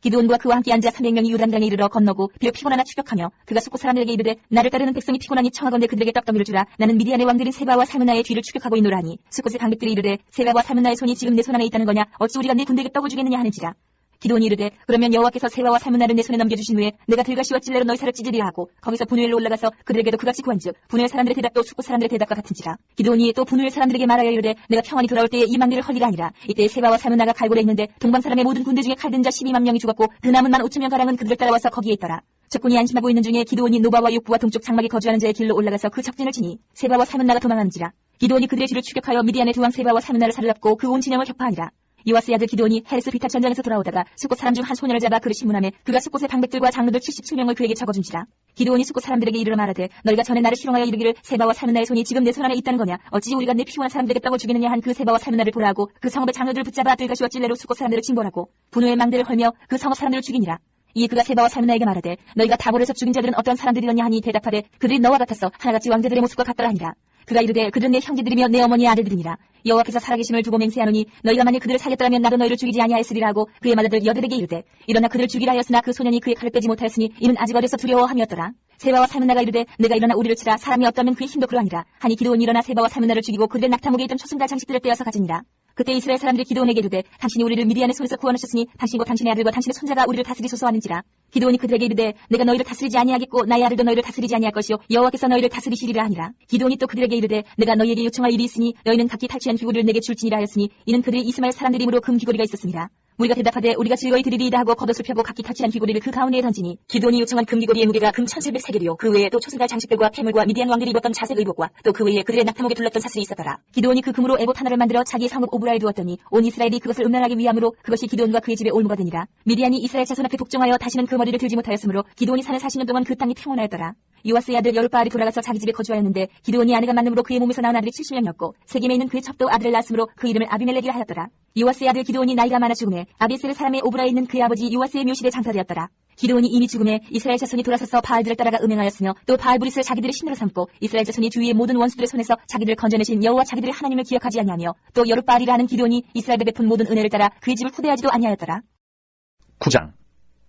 기드온과 그와 함께 앉아 300명이 요단강에 이르러 건너고 비록 피곤하나 추격하며 그가 숫곳 사람들에게 이르되 나를 따르는 백성이 피곤하니 청하건대 그들에게 떡덩이를 주라. 나는 미디안의 왕들인 세바와 살므나의 뒤를 추격하고 있노라 하니 숫곳의 방백들이 이르되 세바와 살므나의 손이 지금 내 손 안에 있다는 거냐. 어찌 우리가 네 군대에게 떡을 주겠느냐 하는지라. 기드온이 이르되 그러면 여호와께서 세바와 살므나를 내 손에 넘겨주신 후에 내가 들가시와 찔레로 너희 살을 찢으리라 하고 거기서 분우엘로 올라가서 그들에게도 그같이 구한즉 분우엘 사람들의 대답도 숫곳 사람들의 대답과 같은지라. 기드온이 또 분우엘 사람들에게 말하여 이르되 내가 평안히 돌아올 때에 이 망대를 헐리가 아니라 이때 세바와 살므나가 갈고래 있는데 동방 사람의 모든 군대 중에 칼든 자 12만 명이 죽었고 그 남은 15,000명 그들을 따라와서 거기에 있더라. 적군이 안심하고 있는 중에 기드온이 노바와 육부와 동쪽 장막에 거주하는 자의 길로 올라가서 그 적진을 치니 세바와 살므나가 도망하는지라. 기드온이 그들의 뒤를 추격하여 미디안의 두 왕 세바와 살므나를 사로잡고 그 온 진영을 격파하니라. 요아스의 아들 기드온이 헤레스 비타 전장에서 돌아오다가 숫곳 사람 중 한 소년을 잡아 그를 신문하며 그가 숫곳의 방백들과 장로들 77명을 그에게 적어준지라. 기드온이 숫곳 사람들에게 이르러 말하되 너희가 전에 나를 희롱하여 이르기를 세바와 살므나의 손이 지금 내 손 안에 있다는 거냐. 어찌 우리가 내 피곤한 사람들에게 떡을 주겠느냐 한 그 세바와 살므나를 보라 하고 그 성읍의 장로들을 붙잡아 들가시와 찔레로 숫곳 사람들을 징벌하고 분우의 망대를 헐며 그 성읍 사람들을 죽이니라. 이에 그가 세바와 살므나에게 말하되 너희가 다볼에서 죽인 자들은 어떤 사람들이었냐 하니 대답하되 그들이 너와 같아서 하나같이 왕자들의 모습과 같더라 하니라. 그가 이르되 그들은 내 형제들이며 내 어머니의 아들들이니라. 여호와께서 살아계심을 두고 맹세하노니 너희가 만일 그들을 살렸더라면 나도 너희를 죽이지 아니하였으리라 하고 그의 맏아들 여들에게 이르되 일어나 그들을 죽이라 하였으나 그 소년이 그의 칼을 빼지 못하였으니 이는 아직 어려서 두려워함이었더라. 세바와 살므나가 이르되 내가 일어나 우리를 치라. 사람이 없다면 그의 힘도 그러하니라. 하니 기드온이 일어나 세바와 살므나를 죽이고 그들의 낙타목에 있던 초승달 장식들을 떼어서 가지니라. 그때 이스라엘 사람들이 기드온에게 이르되 당신이 우리를 미디안의 손에서 구원하셨으니 당신과 당신의 아들과 당신의 손자가 우리를 다스리소서 하는지라. 기드온이 그들에게 이르되 내가 너희를 다스리지 아니하겠고 나의 아들도 너희를 다스리지 아니할 것이요 여호와께서 너희를 다스리시리라 하니라. 기드온이 또 그들에게 이르되 내가 너희에게 요청할 일이 있으니 너희는 각기 탈취한 귀고리를 내게 줄지니라 하였으니 이는 그들이 이스마엘 사람들이므로 금 귀고리가 있었습니다. 우리가 대답하되 우리가 즐거이 드리리이다 하고 겉옷을 펴고 각기 탈취한 귀고리를 그 가운데에 던지니 기드온이 요청한 금 귀고리의 무게가 금 1700세겔이요 그 외에 또 초승달 장식들과 패물과 미디안 왕들이 입었던 자색 의복과 또 그 외에 그들의 낙타목에 둘렀던 사슬이 있었더라. 기드온이 그 금으로 에봇 하나를 만들어 자기의 성읍 오브라에 두었더니 온 이스라엘이 그것을 음란하기 위함으로 그것이 기드온과 그의 집에 올무가 되니라. 미디안이 이스라엘 자손 앞에 복종하여 다시는 그 머리를 들지 못하였으므로 기드온이 사는 40년 동안 그 땅이 평온하였더라. 요아스의 아들 여룻바알이 돌아가서 자기 집에 거주하였는데 기드온이 아내가 만남으로 그의 몸에서 낳은 아들이 70명이었고 세겜에 있는 그의 첩도 아들을 낳았으므로 그 이름을 아비멜렉이라 하였더라. 요아스의 아들 기드온이 나이가 많아 죽음에 아비에셀 사람의 오브라에 있는 그의 아버지 요아스의 묘실에 장사되었더라. 기드온이 이미 죽음에 이스라엘 자손이 돌아서서 바알들을 따라가 음행하였으며 또 바알브릿을 자기들의 신으로 삼고 이스라엘 자손이 주위의 모든 원수들의 손에서 자기들을 건져내신 여호와 자기들의 하나님을 기억하지 아니하며 또 여룻바알이라 하는 기드온이 이스라엘에 베푼 모든 은혜를 따라 그의 집을 후대하지도 아니하였더라. 9장.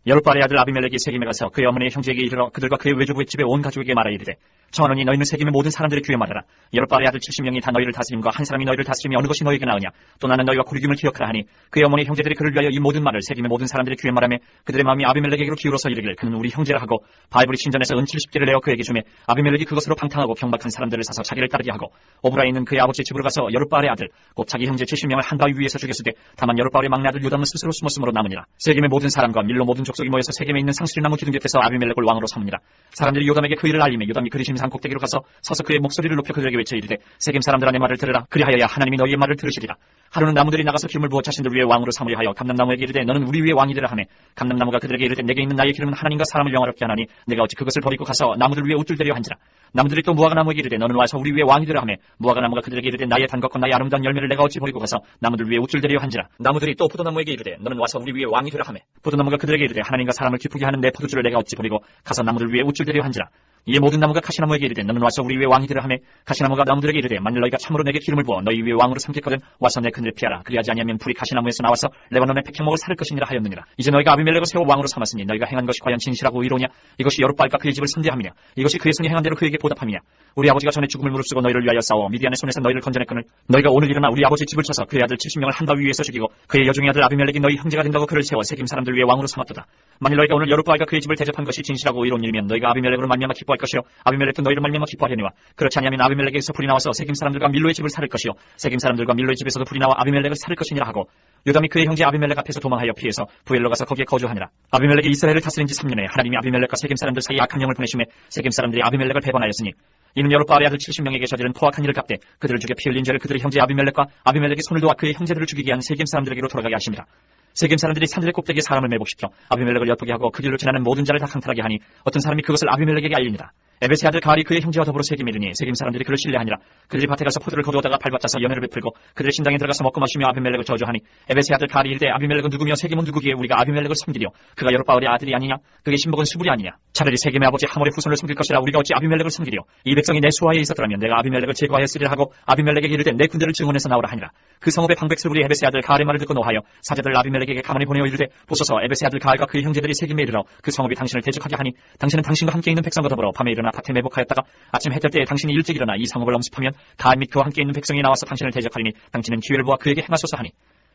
여룻바알의 아들 아비멜렉이 세겜에 가서 그의 어머니의 형제에게 이르러 그들과 그의 외조부의 집에 온 가족에게 말하 이르되 청하노니 너희는 세겜의 모든 사람들의 귀에 말하라. 여룻바알의 아들 70명이 다 너희를 다스림과 한 사람이 너희를 다스림이 어느 것이 너희에게 나으냐. 또 나는 너희와 고리김을 기억하라 하니 그의 어머니 형제들이 그를 위하여 이 모든 말을 세겜의 모든 사람들의 귀에 말하며 그들의 마음이 아비멜렉에게로 기울어서 이르길 그는 우리 형제라 하고 바알브릿 신전에서 은 70개를 내어 그에게 주매 아비멜렉이 그것으로 방탕하고 병박한 사람들을 사서 자기를 따르게 하고 오브라에 있는 그의 아버지 집으로 가서 여룻바알의 아들 곧 자기 형제 70명을 한 바위 위에서 죽였으되 다만 여룻바알의 막내 아들 요담은 스스로 숨었으므로 남으니라. 세겜의 모든 사람과 밀로 모든 족속이 모여서 세겜에 있는 상수리나무 기둥 곁에서 아비멜렉을 왕으로 삼으니라. 사람들이 요담에게 그 일을 알리며 요담이 그리심 산 꼭대기로 가서 서서 그의 목소리를 높여 그들에게 외쳐 이르되 세겜 사람들아 내 말을 들으라. 그리하여야 하나님이 너희의 말을 들으시리라. 하루는 나무들이 나가서 기름을 부어 자신들 위에 왕으로 삼으려 하여 감람나무에게 이르되 너는 우리 위에 왕이 되라 하매 감람나무가 그들에게 이르되 내게 있는 나의 기름은 하나님과 사람을 영화롭게 하나니 내가 어찌 그것을 버리고 가서 나무들 위에 옷줄 대려 한지라. 나무들이 또 무화과나무에게 이르되 너는 와서 우리 위에 왕이 되라 하매 무화과나무가 그들에게 이르되 나의 단 것과 나의 아름다운 열매를 내가 어찌 버리고 가서 나무들 위에 옷줄 대려 한지라. 나무들이 또 포도나무에게 이르되 너는 와서 우리 위에 왕이 되라 하매 포도나무가 그들에게 이르되 하나님과 사람을 기쁘게 하는 내 포도주를 내가 어찌 버리고 가서 나무들 위에 옷줄 대려 한지라. 이에 모든 나무가 가시나무에게 이르되 너는 와서 우리 위에 왕이 되라 하매 가시나무가 나무들에게 이르되 만일 너희가 참으로 내게 기름을 부어 너희 위에 왕으로 삼겠거든 와서 내 그늘을 피하라. 그리하지 아니하면 불이 가시나무에서 나와서 레바논의 백향목을 살을 것이니라 하였느니라. 이제 너희가 아비멜렉을 세워 왕으로 삼았으니 너희가 행한 것이 과연 진실하고 의로냐. 이것이 여룻바알과 그의 집을 선대함이냐. 이것이 그의 손이 행한 대로 그에게 보답함이냐. 우리 아버지가 전에 죽음을 무릅쓰고 너희를 위하여 싸워 미디안의 손에서 너희를 건져냈거늘 너희가 오늘 일어나 우리 아버지 집을 쳐서 그의 아들 70명을 한 바위 위에서 죽이고 그의 여종의 아들 아비멜렉이 너희 형제가 된다고 그를 세워 세겜 사람들 위에 왕으로 삼았도다. 만일 너희가 오늘 여룻바알과 그의 집을 대접한 것이 진실하고 의로운 일이면 너희가 아비멜렉으로 말미암아 기뻐할 것이요 아비멜렉도 너희를 말미암아 기뻐하려니와 그렇지 아니하면 아비멜렉에게서 불이 나와서 세겜 사람들과 밀로의 집을 살을 것이요 세겜 사람들과 밀로의 집에서도 불이 나와 아비멜렉을 살을 것이니라 하고 요담이 그의 형제 아비멜렉 앞에서 도망하여 피해서 부엘로 가서 거기에 거주하니라. 아비멜렉이 이스라엘을 다스린 지 3년에 하나님이 아비멜렉과 세겜 사람들 사이에 악한 영을 보내심에 세겜 사람들이 아비멜렉을 배반하였으니 이는 여룻바알의 아들 70명에게 저지른 포악한 일을 갚되 그들을 죽여 피 흘린 죄를 그들의 형제 아비멜렉과 아비멜렉이 손을 도와 그의 형제들을 죽이게 한 세겜 사람들에게로 돌아가게 하십니다. 세겜 사람들이 산들의 꼭대기에 사람을 매복시켜 아비멜렉을 엿보게 하고 그 길로 지나는 모든 자를 다 강탈하게 하니 어떤 사람이 그것을 아비멜렉에게 알립니다. 에벳의 아들 가알이 그의 형제와 더불어 세겜에 이르니 세겜 사람들이 그를 신뢰하니라. 그들이 밭에 가서 포도를 거두어다가 발받쳐서 연회를 베풀고 그들의 신당에 들어가서 먹고 마시며 아비멜렉을 저주하니 에벳의 아들 가알이 이르되 아비멜렉은 누구며 세겜은 누구기에 우리가 아비멜렉을 섬기려. 그가 여룻바알의 아들이 아니냐. 그의 신복은 수불이 아니냐. 차라리 세겜의 아버지 하몰의 후손을 섬길 것이라 우리가 어찌 아비멜렉을 섬기려. 이 백성이 내 수하에 있었더라면 내가 아비멜렉을 제거하였으리라 하고 아비멜렉에게 이르되 내 군대를 증원해서 나오라 하니라. 그 성읍의 방백수부리 에벳의 아들 가알의 말을 듣고 노하여 사자들 아비멜렉에게 가만히 보내어 이르되 보소서 에벳의 아들 가알과 그의 형제들이 세겜에 이르러 그 성읍이 당신을 대적하게 하니 당신은 당신과 함께 있는 백성과 더불어 밤에 일어나 밭에 매복하였다가 아침 해뜰 때에 당신이 일찍 일어나 이 성읍을 엄습하면 가알 및 그와 함께 있는 백성이 나와서 당신을 대적하리니 당신은 기회를 보아 그에게 행하소서 하니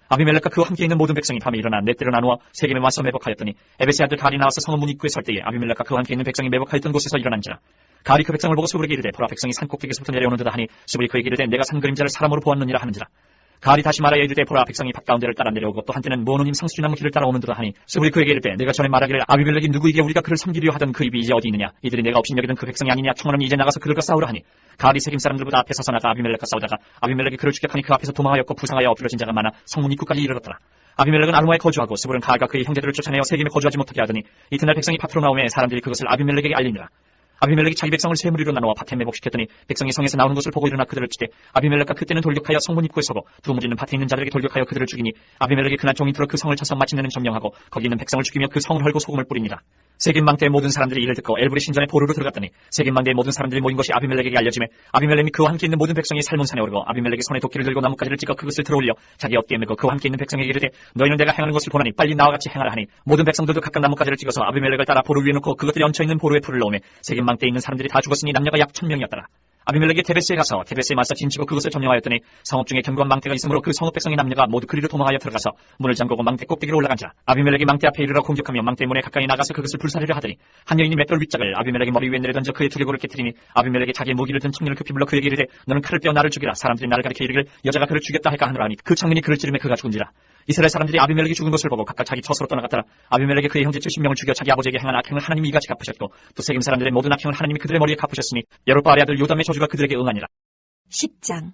아비멜렉과 그와 함께 있는 모든 백성이 밤에 일어나 네 떼로 나누어 세겜에 와서 매복하였더니 에벳의 아들 가알이 나와서 성읍 문 입구에 설 때에 아비멜렉과 그와 함께 있는 백성이 매복하였던 곳에서 일어난지라. 가알이 그 백성을 보고 수불에게 이르되 보라 백성이 산 꼭대기에서부터 내려오는도다 하니 수불이 그에게 이르되 내가 산 그림자를 사람으로 보았느니라 하는지라. 가알이 다시 말하여 이르되 보라 백성이 밭 가운데를 따라 내려오고 또 한때는 모노님 상수리나무 길을 따라오는도다 하니 수불이 그에게 이르되 내가 전에 말하기를 아비멜렉이 누구이기에 우리가 그를 섬기려 하던 그 입이 이제 어디 있느냐. 이들이 내가 없인 여기던 그 백성이 아니냐. 청하노니 이제 나가서 그들과 싸우라 하니 가알이 세겜 사람들보다 앞에 서서 나가 아비멜렉과 싸우다가 아비멜렉이 그를 추격하니 그 앞에서 도망하였고 부상하여 엎드러진 자가 많아 성문 입구까지 이르렀더라. 아비멜렉은 아르마에 거주하고 스불은 가알과 그의 형제들을 쫓아내어 세겜에 거주하지 못하게 하더니 이튿날 백성이 밭으로 나오매 사람들이 그것을 아비멜렉에게 알리니라. 아비멜렉이 자기 백성을 세 무리로 나누어 밭에 매복시켰더니 백성이 성에서 나오는 것을 보고 일어나 그들을 치되 아비멜렉과 그때는 돌격하여 성문 입구에 서고 두 무리는 밭에 있는 자들에게 돌격하여 그들을 죽이니 아비멜렉이 그날 종이 들어 그 성을 쳐서 마침내는 점령하고 거기 있는 백성을 죽이며 그 성을 헐고 소금을 뿌립니다. 세겜 망대의 모든 사람들이 이를 듣고 엘브리 신전에 보루로 들어갔더니 세겜 망대의 모든 사람들이 모인 것이 아비멜렉에게 알려지매 아비멜렉이 그와 함께 있는 모든 백성이 살몬산에 오르고 아비멜렉이 손에 도끼를 들고 나뭇가지를 찍어 그것을 들어올려 자기 어깨에 메고 그와 함께 있는 백성에게 이르되 너희는 내가 행하는 것을 보나니 빨리 나와 같이 행하라 하니 모든 백성들도 각각 나뭇가지를 찍어서 아비멜렉을 따라 보루 위에 놓고 그것들이 얹혀 있는 보루에 풀을 넣으매 세겜 망대에 있는 사람들이 다 죽었으니 남녀가 약 1000명이었더라. 아비멜렉이 데베스에 가서 데베스에 맞서 진치고 그것을 점령하였더니 성읍 중에 견고한 망대가 있으므로 그 성읍 백성의 남녀가 모두 그리로 도망하여 들어가서 문을 잠그고 망대 꼭대기로 올라간지라. 아비멜렉이 망대 앞에 이르러 공격하며 망대 문에 가까이 나가서 그것을 불사르려 하더니 한 여인이 맷돌 윗짝을 아비멜렉의 머리 위에 내려던져 그의 두개골을 깨뜨리니 아비멜렉이 자기의 무기를 든 청년을 급히 불러 그에게 이르되 너는 칼을 빼어 나를 죽이라. 사람들이 나를 가리켜 이르기를 여자가 그를 죽였다 할까 하노라 하니 그 청년이 그를 찌르매 그가 죽은지라. 이스라엘 사람들이 아비멜렉이 죽은 것을 보고 각각 자기 처소로 떠나갔더라. 아비멜렉이 그의 형제 70명을 죽여 자기 아버지에게 행한 악행을 하나님이 이같이 갚으셨고 또 세겜 사람들의 모든 악행을 하나님이 그들의 머리에 갚으셨으니 여룻바알의 아들 요담의 저주가 그들에게 응하니라. 10장.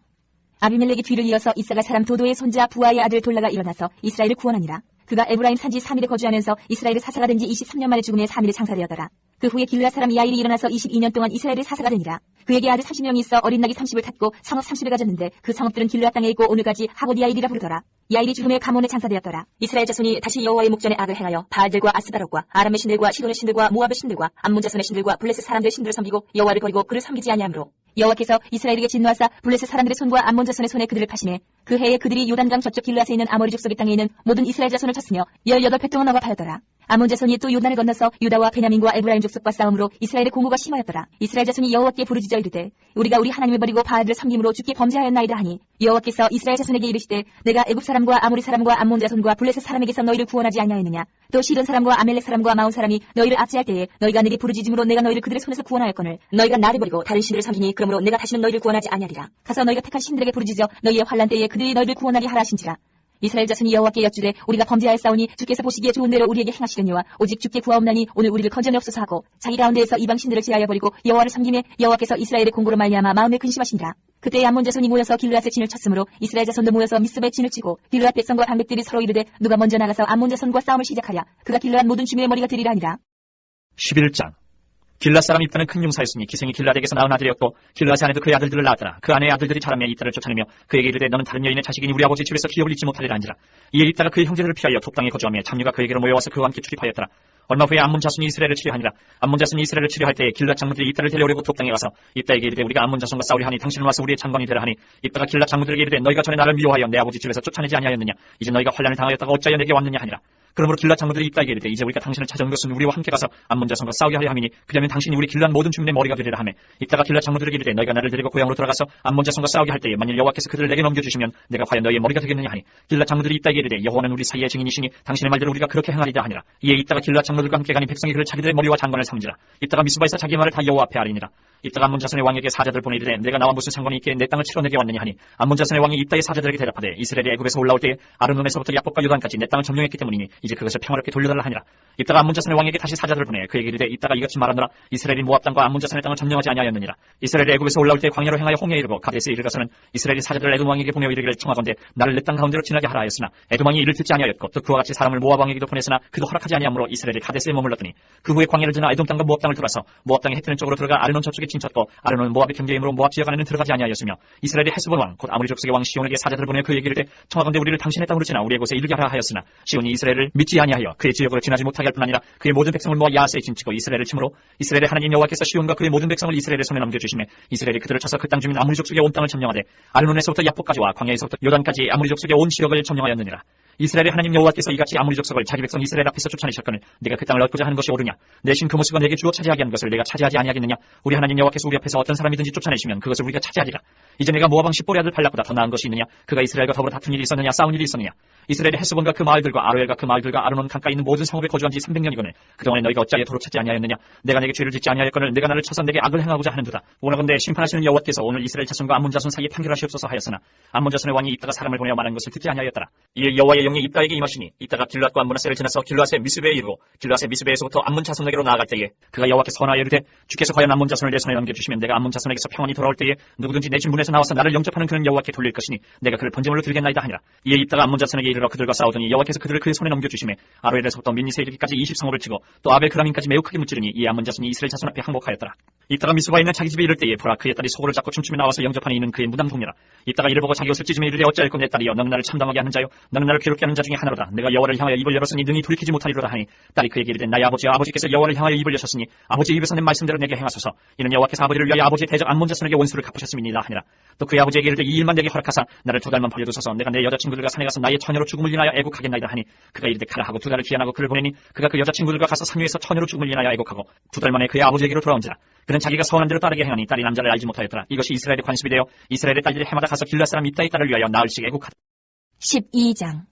아비멜렉이 뒤를 이어서 이사갈 사람 도도의 손자 부하의 아들 돌라가 일어나서 이스라엘을 구원하니라. 그가 에브라임 산지 3일에 거주하면서 이스라엘의 사사가 된 지 23년 만에 죽음에 3일에 장사되었더라. 그 후에 길르앗 사람 야일이 일어나서 22년 동안 이스라엘의 사사가 되니라. 그에게 아들 30명이 있어 어린 낙이 30을 탔고 성읍 30을 가졌는데 그 성읍들은 길르앗 땅에 있고 오늘까지 하봇 야일이라 부르더라. 야일이 죽음에 가몬에 장사되었더라. 이스라엘 자손이 다시 여호와의 목전에 악을 행하여 바알들과 아스다롯과 아람의 신들과 시돈의 신들과 모압의 신들과 암몬 자손의 신들과 블레셋 사람들의 신들을 섬기고 여호와를 버리고 그를 섬기지 아니하므로 여호와께서 이스라엘에게 진노하사 블레셋 사람들의 손과 암몬 자손의 손에 그들을 파시매 그 해에 그들이 요단강 저쪽 길르앗에 있는 아모리 족속의 땅에 있는 모든 이스라엘 자손을 쳤으며 18회 억압하였더라. 암몬 자손이 또 요단을 건너서 유다와 베냐민과 에브라임 족속과 싸움으로 이스라엘의 공고가 심하였더라. 이스라엘 자손이 여호와께 부르짖어 이르되 우리가 우리 하나님을 버리고 바알들을 섬김으로 주께 범죄하였나이다 하니 여호와께서 이스라엘 자손에게 이르시되 내가 애굽 사람과 아모리 사람과 암몬 자손과 블레셋 사람에게서 너희를 구원하지 아니하였느냐. 또 시돈 사람과 아멜렉 사람과 마온 사람이 너희를 압제할 때에 너희가 내게 부르짖음으로 내가 너희를 그들의 손에서 구원하였거늘 너희가 나를 버리고 다른 신들을 섬기니 그러므로 내가 다시는 너희를 구원하지 아니하리라. 가서 너희가 택한 신들에게 부르짖어 너희의 환난 때에 그들이 너희를 구원하게 하라 하신지라. 이스라엘 자손이 여호와께 여쭈되 우리가 범죄하였사오니 주께서 보시기에 좋은 대로 우리에게 행하시려니와 오직 주께 구하옵나니 오늘 우리를 건져내옵소서 하고 자기 가운데에서 이방 신들을 제하여 버리고 여호와를 섬기며 여호와께서 이스라엘의 공고로 말미암아 마음에 근심하시니라. 그때 암몬 자손이 모여서 길르앗에 진을 쳤으므로 이스라엘 자손도 모여서 미스베에 진을 치고 길르앗 백성과 방백들이 서로 이르되 누가 먼저 나가서 암몬 자손과 싸움을 시작하랴. 그가 길르앗 모든 주민의 머리가 되리라 하니라. 11장. 길앗 사람 입다는 큰 용사였으니 기생이 길앗에게서 낳은 아들이었고 길앗 안에도 그의 아들들을 낳았더라. 그 아내의 아들들이 자라며 입다를 쫓아내며 그에게 이르되 너는 다른 여인의 자식이니 우리 아버지 집에서 기업을 잊지 못하리라 한지라. 이에 입다가 그의 형제들을 피하여 톱당에 거주하며 참류가 그에게로 모여와서 그와 함께 출입하였더라. 얼마 후에 암몬 자손이 이스라엘을 치려하니라. 암몬 자손이 이스라엘을 치려할 때에 길앗 장로들이 입다를 데려오려고 톱당에 가서 입다에게 이르되 우리가 암몬 자손과 싸우려 하니 당신은 와서 우리의 장관이 되라 하니 입다가 길앗 장로들에게 이르되 너희가 전에 나를 미워하여 내 아버지 집에서 쫓아내지 아니하였느냐. 이제 너희가 환난을 당하였다가 어찌하여 내게 왔느냐 하니라. 그러므로 길앗 장로들이 입다에게 이르되 이제 우리가 당신을 찾아온 것은 우리와 함께 가서 암몬 자손과 싸우게 하려 함이니 그러면 당신이 우리 길앗 모든 주민의 머리가 되리라 하매 입다가 길앗 장로들에게 이르되 너희가 나를 데리고 고향으로 돌아가서 암몬 자손과 싸우게 할 때에 만일 여호와께서 그들을 내게 넘겨주시면 내가 과연 너희의 머리가 되겠느냐 하니 길앗 장로들이 입다에게 이르되 여호와는 우리 사이의 증인이시니 당신의 말대로 우리가 그렇게 행하리다 하니라. 이에 입다가 길앗 장로들과 함께 가니 백성이 그를 자기들의 머리와 장관을 삼지라. 입다가 미스바에서 자기의 말을 다 여호와 앞에 아리니라. 입다가 암몬 자손의 왕에게 사자들 보내 이르되 내가 나와 무슨 상관이 있기에 내 땅을 치러내게 왔느냐 하니 암몬 자손의 왕이 입다의 사자들에게 대답하되 이스라엘이 애굽에서 올라올 때에 아르논에서부터 야복과 요단까지 내 땅을 점령했기 때문이니 이제 그것을 평화롭게 돌려달라 하니라. 입다가 암몬 자손의 왕에게 다시 사자들을 보내 그에게 이르되 입다가 이같이 말하노라. 이스라엘이 모압 땅과 암몬 자손의 땅을 점령하지 아니하였느니라. 이스라엘이 애굽에서 올라올 때 광야로 행하여 홍해에 이르고 가데스에 이르러서는 이스라엘이 사자들을 에돔 왕에게 보내어 이르기를 청하건대 나를 내 땅 가운데로 지나게 하라 하였으나 에돔 왕이 이를 듣지 아니하였고 또 그와 같이 사람을 모압 왕에게도 보냈으나 그도 허락하지 아니하므로 이스라엘이 가데스에 머물렀더니 그 후에 광야를 지나 에돔 땅과 모압 땅을 돌아서 모압 땅의 해뜨는 쪽으로 들어가 아르논 저쪽에 진쳤고 아르논은 모압의 경계이므로 모압 지역 안에는 들어가지 아니하였으며 이스라엘이 헤스본 왕 곧 아모리 족속의 왕 시온에게 사자들을 보내 그에게 이르되 청하건대 우리를 당신의 땅으로 지나 우리의 곳에 이르게 하라 하였으나 시온이 이스라엘을 믿지 아니하여 그의 지역으로 지나지 못하게 할 뿐 아니라 그의 모든 백성을 모아 야하스에 진치고 이스라엘을 치므로 이스라엘의 하나님 여호와께서 시온과 그의 모든 백성을 이스라엘의 손에 넘겨주시며 이스라엘이 그들을 쳐서 그 땅 주민 아모리 족속의 온 땅을 점령하되 아르논에서부터 야복까지와 광야에서부터 요단까지 아모리 족속의 온 지역을 점령하였느니라. 이스라엘의 하나님 여호와께서 이같이 아모리 족속을 자기 백성 이스라엘 앞에서 쫓아내셨거늘 내가 그 땅을 얻고자 하는 것이 옳으냐. 내 신 그 모습과 내게 주어 차지하게 한 것을 내가 차지하지 아니하겠느냐. 우리 하나님 여호와께서 우리 앞에서 어떤 사람이든지 쫓아내시면 그것을 우리가 차지하리라. 이제 내가 모압 왕 십볼의 아들 발락보다 더 나은 것이 있느냐. 그가 이스라엘과 더불어 다툰 일이 있었느냐. 싸운 일이 있었느냐. 이스라엘의 헤스본과 그 마을들과 아로엘과 그 마을들과 아르논 강가에 있는 모든 성읍에 거주한 지 300년이거늘 그동안에 너희가 어찌하여 도로 찾지 아니하였느냐. 내가 내게 죄를 짓지 아니하였거늘 내가 나를 쳐서 내게 악을 행하고자 하는도다. 오라건대 심판하시는 여호와께서 오늘 이스라엘 자손과 암몬 자손 사이에 판결하시옵소서 하였으나 암몬 자손의 왕이 입다가 사람을 보내어 말한 것을 듣지 아니하였더라. 이에 여호와의 영이 입다에게 임하시니 입다가 길앗과 암몬아세를 지나서 길앗의 미스베에 이르고 길앗의 미스베에서부터 암몬 자손에게로 나아갈 때에 그가 여호와께 선하여 이르되 주께서 과연 암몬 자손을 내 손에 넘겨주시면 내가 암몬 자손에게서 평안히 돌아올 때에 누구든지 내 진문에서 나와서 나를 영접하는 그는 여호와께 돌릴 것이니 내가 그를 번제물로 드리겠나이다 하니라. 이에 입다가 암몬 자손에게 이르러 그들과 싸우더니 여호와께서 그들을 그의 손에 넘겨주시매 아로엘에서부터 민니세 이르기까지 20성읍을 치고 또 아벨 그라민까지 매우 크게 무찌르니 이에 암몬 자손이 이스라엘 자손 앞에 항복하였더라. 입다가 미스바에 있는 자기 집에 이를 때에 보라 그의 딸이 소고를 잡고 춤추며 나와서 영접하는 이는 그의 무당 동료라. 입다가 이를 보고 자기 옷을 찢으며 이르되 어찌하였고 내 딸이여 너는 나를 참담하게 하는 자요 너는 나를 괴롭게 괴롭게 하는 자 중에 하나로다. 내가 여호와를 향하여 입을 열었으니 능히 돌이키지 못하리로다 하니 딸이 그에게 이르되 나의 아버지께서 여호와를 향하여 입을 여셨으니 아버지의 입에서 낸 말씀대로 내게 행하소서. 이는 여호와께서 아버지를 위하여 아버지의 대적 암몬 자손에게 원수를 갚으셨음이니라 하니라. 또 그의 아버지에게 이르되 이 일만 내게 허락하사 나를 2달만 벌려두소서. 내가 내 여자친구들과 산에 가서 나의 처녀로 죽음을 인하여 애곡하겠나이다 하니 그가 이르되 가라 하고 2달을 기한하고 그를 보내니 그가 그 여자친구들과 가서 산 위에서 처녀로 죽음을 인하여 애곡하고 2달 만에 그의 아버지에게로 돌아온지라. 그는 자기가 서원한 대로 따르게 행하니 딸이 남자를 알지 못하였더라. 이것이 이스라엘의 관습이 되어 이스라엘의 딸들이 해마다 가서 길앗 사람 입다의 딸을 위하여 나흘씩 애곡하더라. 12장.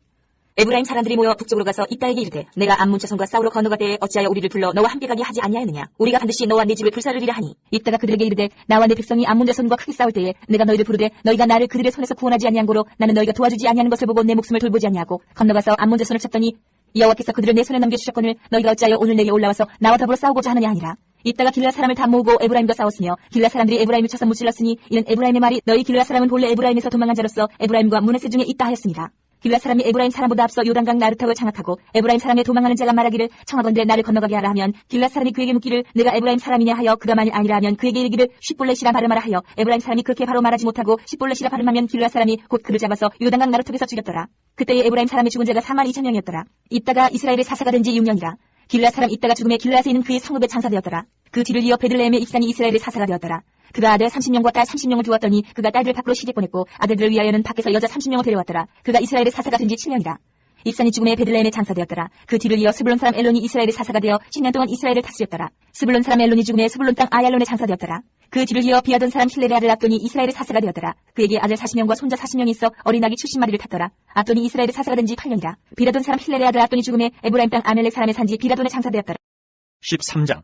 에브라임 사람들이 모여 북쪽으로 가서 입다에게 이르되 내가 암몬 자손과 싸우러 건너가되 어찌하여 우리를 불러 너와 함께 가게 하지 아니하였느냐. 우리가 반드시 너와 네 집을 불사르리라 하니 입다가 그들에게 이르되 나와 내 백성이 암몬 자손과 크게 싸울 때에 내가 너희를 부르되 너희가 나를 그들의 손에서 구원하지 아니한 고로 나는 너희가 도와주지 아니하는 것을 보고 내 목숨을 돌보지 아니하고 건너가서 암몬 자손을 쳤더니 여호와께서 그들을 내 손에 넘겨주셨거늘 너희가 어찌하여 오늘 내게 올라와서 나와 더불어 싸우고자 하느냐 하니라. 입다가 길앗 사람을 다 모으고 에브라임과 싸웠으며 길앗 사람들이 에브라임을 쳐서 무찔렀으니 이는 에브라임의 말이 너희 길앗 사람은 본래 에브라임에서 도망한 자로서 에브라임과 므낫세 중에 있다 하였습니다. 길앗 사람이 에브라임 사람보다 앞서 요단강 나르타를 장악하고 에브라임 사람의 도망하는 자가 말하기를 청하건대 나를 건너가게 하라 하면 길앗 사람이 그에게 묻기를 내가 에브라임 사람이냐 하여 그가 만일 아니라 하면 그에게 이르기를 쉿볼렛이라 발음하라 하여 에브라임 사람이 그렇게 바로 말하지 못하고 쉿볼렛이라 발음하면 길앗 사람이 곧 그를 잡아서 요단강 나르턱에서 죽였더라. 그때에 에브라임 사람의 죽은 자가 42,000명이었더라. 입다가 이스라엘의 사사가 된 지 6년이라. 길앗 사람 입다가 죽음에 길앗에 있는 그의 성읍에 장사되었더라. 그 뒤를 이어 베들레헴의 입산이 이스라엘의 사사가 되었더라. 그가 아들 30명과 딸 30명을 두었더니 그가 딸들 밖으로 시집 보냈고 아들들을 위하여는 밖에서 여자 30명을 데려왔더라. 그가 이스라엘의 사사가 된 지 7년이라. 입산이 죽음에 베들레헴에 장사되었더라. 그 뒤를 이어 스불론 사람 엘론이 이스라엘의 사사가 되어 10년 동안 이스라엘을 다스렸더라. 스불론 사람 엘론이 죽음에 스불론 땅 아얄론에 장사되었더라. 그 뒤를 이어 비하돈 사람 힐렐의 아들 압돈이 이스라엘의 사사가 되었더라. 그에게 아들 40명과 손자 40명이 있어 어린아기 70마리를 탔더라. 압돈이 이스라엘의 사사가 된 지 8년이라. 비라돈 사람 힐렐의 아들 압돈이 죽음에 에브라임 땅 아멜렉 사람의 산지 비라돈에 장사되었더라. 13장.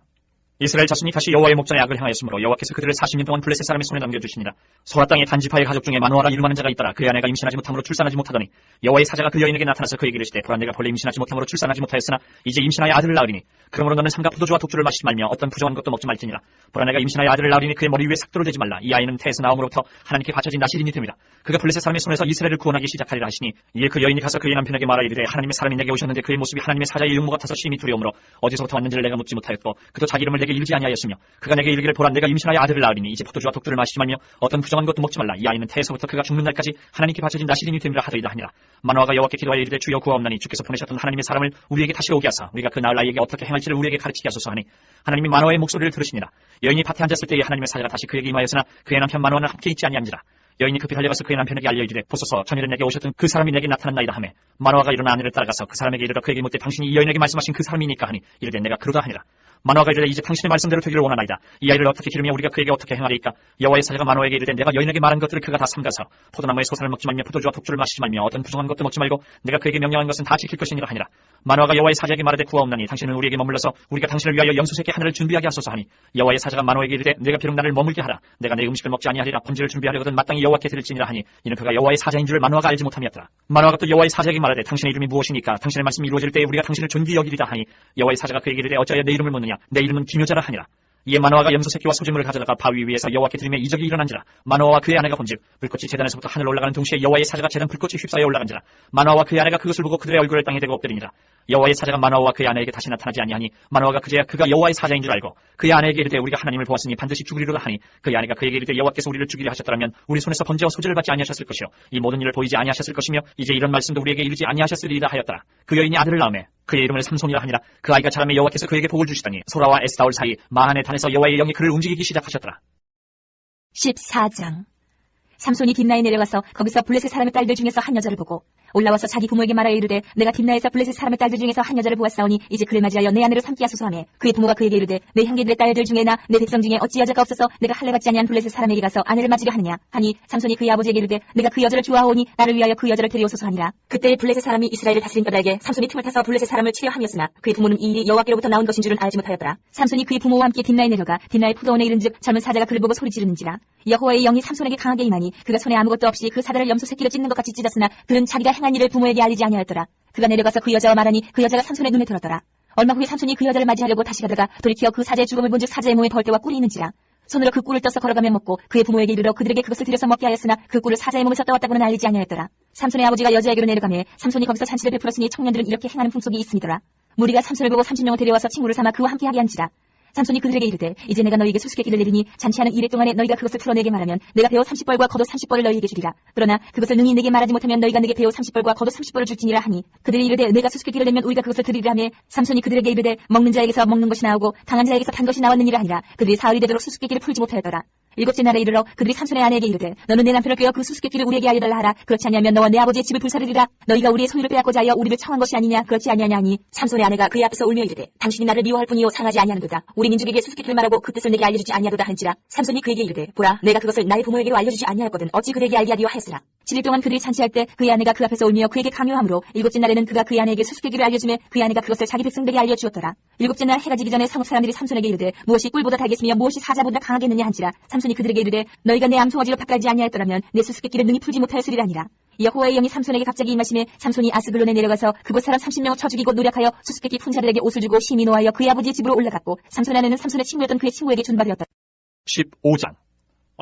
이스라엘 자손이 다시 여호와의 목전에 악을 행하였으므로 여호와께서 그들을 40년 동안 블레셋 사람의 손에 넘겨주시니라. 소라 땅의 단지파의 가족 중에 마노아라 이름하는 자가 있더라. 그의 아내가 임신하지 못함으로 출산하지 못하더니 여호와의 사자가 그 여인에게 나타나서 그에게 이르시되 보라 내가 본래 임신하지 못함으로 출산하지 못하였으나 이제 임신하여 아들을 낳으리니 그러므로 너는 삼가 포도주와 독주를 마시지 말며 어떤 부정한 것도 먹지 말지니라. 보라 내가 임신하여 아들을 낳으리니 그의 머리 위에 삭도를 대지 말라. 이 아이는 태에서 나옴으로부터 하나님께 바쳐진 나실인이 됩니다. 그가 블레셋 사람의 손에서 이스라엘을 구원하기 시작하리라 하시니 이에 그 여인이 가서 그의 남편에게 말하 이르되 하나님의 사람이 내게 오셨는데 그의 모습이 하나님의 사자의 용모 같아서 심히 두려움으로 어디서부터 왔는지를 내가 묻지 못하였고 그도 자기 이름을 내게 이르지 아니하였으며 그가 내게 이르기를 보라 내가 임신하여 아들을 낳으리니 이제 포도주와 독주를 마시지 말며 어떤 부정한 것도 먹지 말라. 이 아이는 태에서부터 그가 죽는 날까지 하나님께 바쳐진 나실인이 됨이라 하더이다 하니라. 마노아가 여호와께 기도하여 이르되 주여 구하옵나니 주께서 보내셨던 하나님의 사람을 우리에게 다시 오게 하사 우리가 그 나을 아이에게 어떻게 행할지를 우리에게 가르치게 하소서 하니 하나님이 마노아의 목소리를 들으시니라. 여인이 밭에 앉았을 때에 하나님의 사자가 다시 그에게 임하였으나 그의 남편 마노아는 함께 있지 아니한지라. 여인이 급히 달려가서 그의 남편에게 알려 이르되 보소서 전일에 내게 오셨던 그 사람이 내게 나타났나이다 하매 마노아가 일어나 아내를 따라가서 그 사람에게 이르러 그에게 묻되 당신이 이 여인에게 말씀하신 그 사람이니까 하니 이르되 내가 그러다 하니라. 마노아가 이르되 이제 당신의 말씀대로 되기를 원하나이다. 이 아이를 어떻게 기르며 우리가 그에게 어떻게 행하리이까. 여호와의 사자가 마노아에게 이르되 내가 여인에게 말한 것들을 그가 다 삼가서 포도나무의 소산을 먹지 말며 포도주와 독주를 마시지 말며 어떤 부정한 것도 먹지 말고 내가 그에게 명령한 것은 다 지킬 것이니라 하니라. 마노아가 여호와의 사자에게 말하되 구하옵나니 당신은 우리에게 머물러서 우리가 당신을 위하여 염소새끼 하나를 준비하게 하소서 하니 여호와의 사자가 마노아에게 이르되 내가 비록 나를 머물게 하라. 내가 내 음식을 먹지 아니하리라. 번제를 준비하려거든 마땅히 여호와께 드릴지니라 하니 이는 그가 여호와의 사자인 줄을 마노아가 알지 못함이었더라. 마노아가 또 여호와의 사자에게 말하되 당신의 이름이 무엇이니까 당신의 말씀이 이루어질 때에 우리가 당신을 존귀히 여기리라 하니 여호와의 사자가 그에게 이르되 어찌하여 내 이름을 묻느냐. 내 이름은 기묘자라 하니라. 이에 마노아가 염소 새끼와 소재물을 가져다가 바위 위에서 여호와께 드리며 이적이 일어난지라. 마노아와 그의 아내가 본즉 불꽃이 제단에서부터 하늘로 올라가는 동시에 여호와의 사자가 제단 불꽃이 휩싸여 올라간지라. 마노아와 그의 아내가 그것을 보고 그들의 얼굴을 땅에 대고 엎드리니라. 여호와의 사자가 마노아와 그의 아내에게 다시 나타나지 아니하니 마노아가 그제야 그가 여호와의 사자인 줄 알고 그의 아내에게 이르되 우리가 하나님을 보았으니 반드시 죽으리로다 하니 그의 아내가 그에게 이르되 여호와께서 우리를 죽이려 하셨더라면 우리 손에서 번제와 소제를 받지 아니하셨을 것이요 이 모든 일을 보이지 아니하셨을 것이며 이제 이런 말씀도 우리에게 이르지 아니하셨으리이다 하였더라. 그 여인이 아들을 낳으매 그의 이름을 삼손이라 하니라. 그 아이가 자라매 여호와께서 그에게 복을 주시더니 소라와 에스다올 사이 마한의 단에서 여호와의 영이 그를 움직이기 시작하셨더라. 14장. 삼손이 딥나에 내려가서 거기서 블레셋 사람의 딸들 중에서 한 여자를 보고 올라와서 자기 부모에게 말하여 이르되 내가 딥나에서 블레셋 사람의 딸들 중에서 한 여자를 보았사오니 이제 그를 맞이하여 내 아내를 삼게 하소서 하매 그의 부모가 그에게 이르되 내 형제들의 딸들 중에 나 내 백성 중에 어찌 여자가 없어서 내가 할례 받지 아니한 블레셋 사람에게 가서 아내를 맞이려 하느냐 하니 삼손이 그의 아버지에게 이르되 내가 그 여자를 좋아하오니 나를 위하여 그 여자를 데려오소서 하니라. 그때 블레셋 사람이 이스라엘을 다스린 까닭에 삼손이 틈을 타서 블레셋 사람을 치려 함이었으나 그의 부모는 이 일이 여호와께로부터 나온 것인 줄은 알지 못하였더라. 삼손이 그의 부모와 함께 딥나에 내려가 딥나의 포도원에 이른즉 젊은 사자가 그를 보고 소리 지르는지라. 여호와의 영이 삼손에게 강하게 임하니 그가 손에 아무것도 없이 그 사자를 염소 새끼로 찢는 것 같이 찢었으나 그는 자기가 행한 일을 부모에게 알리지 아니하였더라. 그가 내려가서 그 여자와 말하니 그 여자가 삼손의 눈에 들었더라. 얼마 후에 삼손이 그 여자를 맞이하려고 다시 가다가 돌이켜 그 사자의 죽음을 본즉 사자의 몸에 벌떼와 꿀이 있는지라. 손으로 그 꿀을 떠서 걸어가며 먹고 그의 부모에게 이르러 그들에게 그것을 들여서 먹게 하였으나 그 꿀을 사자의 몸에서 떠왔다고는 알리지 아니하였더라. 삼손의 아버지가 여자에게로 내려가매 삼손이 거기서 잔치를 베풀었으니 청년들은 이렇게 행하는 풍속이 있음이더라. 무리가 삼손을 보고 30명을 데려와서 친구를 삼아 그와 함께 하게 한지라. 삼손이 그들에게 이르되 이제 내가 너희에게 수수께끼를 내리니 잔치하는 이래 동안에 너희가 그것을 풀어내게 말하면 내가 배옷 30벌과 겉옷 30벌을 너희에게 주리라. 그러나 그것을 능히 내게 말하지 못하면 너희가 내게 배옷 30벌과 겉옷 30벌을 줄지니라 하니 그들이 이르되 내가 수수께끼를 내면 우리가 그것을 드리리라 하며 삼손이 그들에게 이르되 먹는 자에게서 먹는 것이 나오고 당한 자에게서 단 것이 나왔느니라 하니라. 그들이 사흘이 되도록 수수께끼를 풀지 못하였더라. 일곱째 날에 이르러 그들이 삼손의 아내에게 이르되 너는 내 남편을 꾀어 그 수수께끼를 우리에게 알려달라 하라. 그렇지 아니하면 너와 내 아버지의 집을 불사르리라. 너희가 우리의 소유를 빼앗고자 하여 우리를 청한 것이 아니냐. 그렇지 아니하냐 하니 삼손의 아내가 그의 앞에서 울며 이르되 당신이 나를 미워할 뿐이요 상하지 아니하는도다. 우리 민족에게 수수께끼를 말하고 그 뜻을 내게 알려주지 아니하도다 한지라. 삼손이 그에게 이르되 보라 내가 그것을 나의 부모에게로 알려주지 아니하였거든 어찌 그에게 알게 하리요 하였으나 7일 동안 그들이 잔치할 때 그의 아내가 그 앞에서 울며 그에게 강요하므로 일곱째 날에는 그가 그의 아내에게 수수께끼를 알려주매 그의 아내가 그것을 자기 백성들에게 알려주었더라. 일곱째 날 해가 지기 전에 성읍 사람들이 삼손에게 이르되 무엇이 꿀보다 달겠으며 무엇이 사자보다 강하겠느냐 한지라. 삼손이 그들에게 이르되 너희가 내 암송아지로 바꾸지 아니하였더라면 내 수수께끼를 능히 풀지 못하였으리라 하니라. 여호와의 영이 삼손에게 갑자기 임하심에 삼손이 아스글론에 내려가서 그곳 사람 30명을 쳐 죽이고 노력하여 수수께끼 푼 자들에게 옷을 주고 심히 노하여 그의 아버지의 집으로 올라갔고 삼손의 아내는 삼손의 친구였던 그의 친구에게 준바되었다. 15장.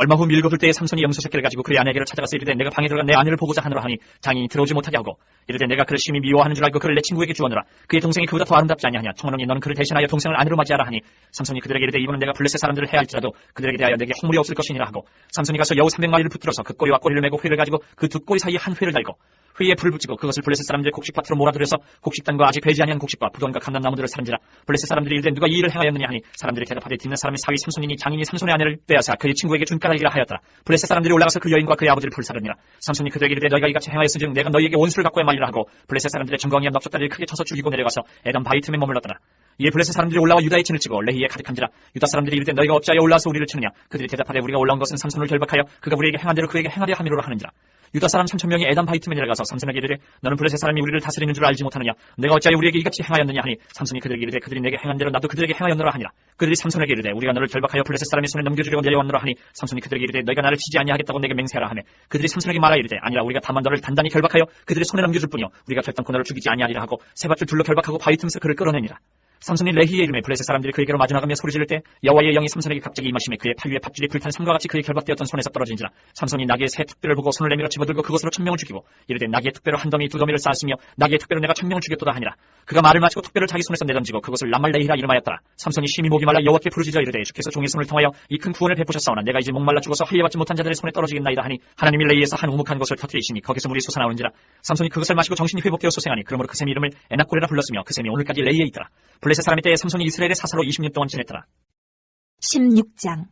얼마 후 밀거둘 때에 삼손이 염소새끼를 가지고 그의 아내에게로 찾아가서 이르되 내가 방에 들어가 내 아내를 보고자 하노라 하니 장인이 들어오지 못하게 하고 이르되 내가 그를 심히 미워하는 줄 알고 그를 내 친구에게 주었노라. 그의 동생이 그보다 더 아름답지 아니하냐. 청하노니 너는 그를 대신하여 동생을 아내로 맞이하라 하니 삼손이 그들에게 이르되 이번은 내가 블레셋 사람들을 해할지라도 그들에게 대하여 내게 허물이 없을 것이니라 하고 삼손이 가서 여우 300마리를 붙들어서 그 꼬리와 꼬리를 메고 회를 가지고 그 두 꼬리 사이에 한 회를 달고 회에 불을 붙이고 그것을 블레셋 사람들의 곡식밭으로 몰아들여서 곡식단과 아직 배지 아니한 곡식과 부돈과 감람나무들을 사른지라. 블레셋 사람들이 이르되 누가 이 일을 행하였느냐 하니 사람들이 대답하되 딛는 사람이 사위 삼손이니 장인이 삼손의 아내를 빼앗아 그의 친구에게 준 까닭이라 하였더라. 블레셋 사람들이 올라가서 그 여인과 그의 아버지를 불사르니라. 삼손이 그들에게 이르되 너희가 이같이 행하였은즉 내가 너희에게 원수를 갚고야 말리라 하고 블레셋 사람들의 정광이한 넙적다리를 크게 쳐서 죽이고 내려가서 에돔 바이틈에 머물렀더라. 이에 블레셋 사람들이 올라와 유다의 진을 치고 레히에 가득한지라. 유다 사람들이 이르되 너희가 어찌하여 올라와서 우리를 치느냐. 그들이 대답하되 우리가 올라온 것은 삼손을 결박하여 그가 우리에게 행한 대로 그에게 행하려 함이로라 하는지라. 유다 사람 3,000명이 에돔 바이틈에 내려가서 삼손에게 이르되 너는 블레셋 사람이 우리를 다스리는 줄 알지 못하느냐. 내가 어찌하여 우리에게 이같이 행하였느냐 하니 삼손이 그들에게 이르되 그들이 내게 행한 대로 나도 그들에게 행하였노라 하니라. 그들이 삼손에게 이르되 우리가 너를 결박하여 블레셋 사람의 손에 넘겨주려고 내려왔노라 하니 삼손이 그들에게 이르되 너희가 나를 치지 아니하겠다고 내게 맹세하라 하매 그들이 삼손에게 말하 이르되 아니라 우리가 다만 너를 단단히 결박하여 그들의 손에 넘겨줄 뿐이요 우리가 결단코 너를 죽이지 아니하리라 하고 세 밧줄 둘로 결박하고 바위틈에서 그를 끌어내니라. 삼손이 레히에 이름에 블레셋 사람들이 그에게로 마주나가며 소리 지를 때 여호와의 영이 삼손에게 갑자기 임하심에 그의 팔 위에 밧줄이 불탄 삼과 같이 그의 결박되었던 손에서 떨어진지라. 삼손이 나귀의 새 툭뼈를 보고 손을 내밀어 집어들고 그것으로 1,000명을 죽이고 이르되 나귀의 툭뼈로 한 더미 두 더미를 쌓았으며 나귀의 툭뼈로 내가 1,000명을 죽였도다 하니라. 그가 말을 마치고 툭뼈를 자기 손에서 내던지고 그것을 람말레히라 이름하였더라. 삼손이 심히 목이 말라 여호와께 부르짖어 이르되 주께서 종의 손을 통하여 이 큰 구원을 베푸셨사오나 내가 이제 목말라 죽어서 할례받지 못한 자들의 손에 떨어지겠나이다 하니 하나님이 레히에서 한 우묵한 것을 터뜨리시니 거기서 물이 솟아나오는지라. 삼손이 그것을 마시고 정신이 회복되어 소생하니 그러므로 그 샘 이름을 에낙고레라 불렀으며 그 샘이 오늘까지 레히에 있더라. 블레셋 사람의 때에 삼손이 이스라엘의 사사로 20년 동안 지냈더라. 16장.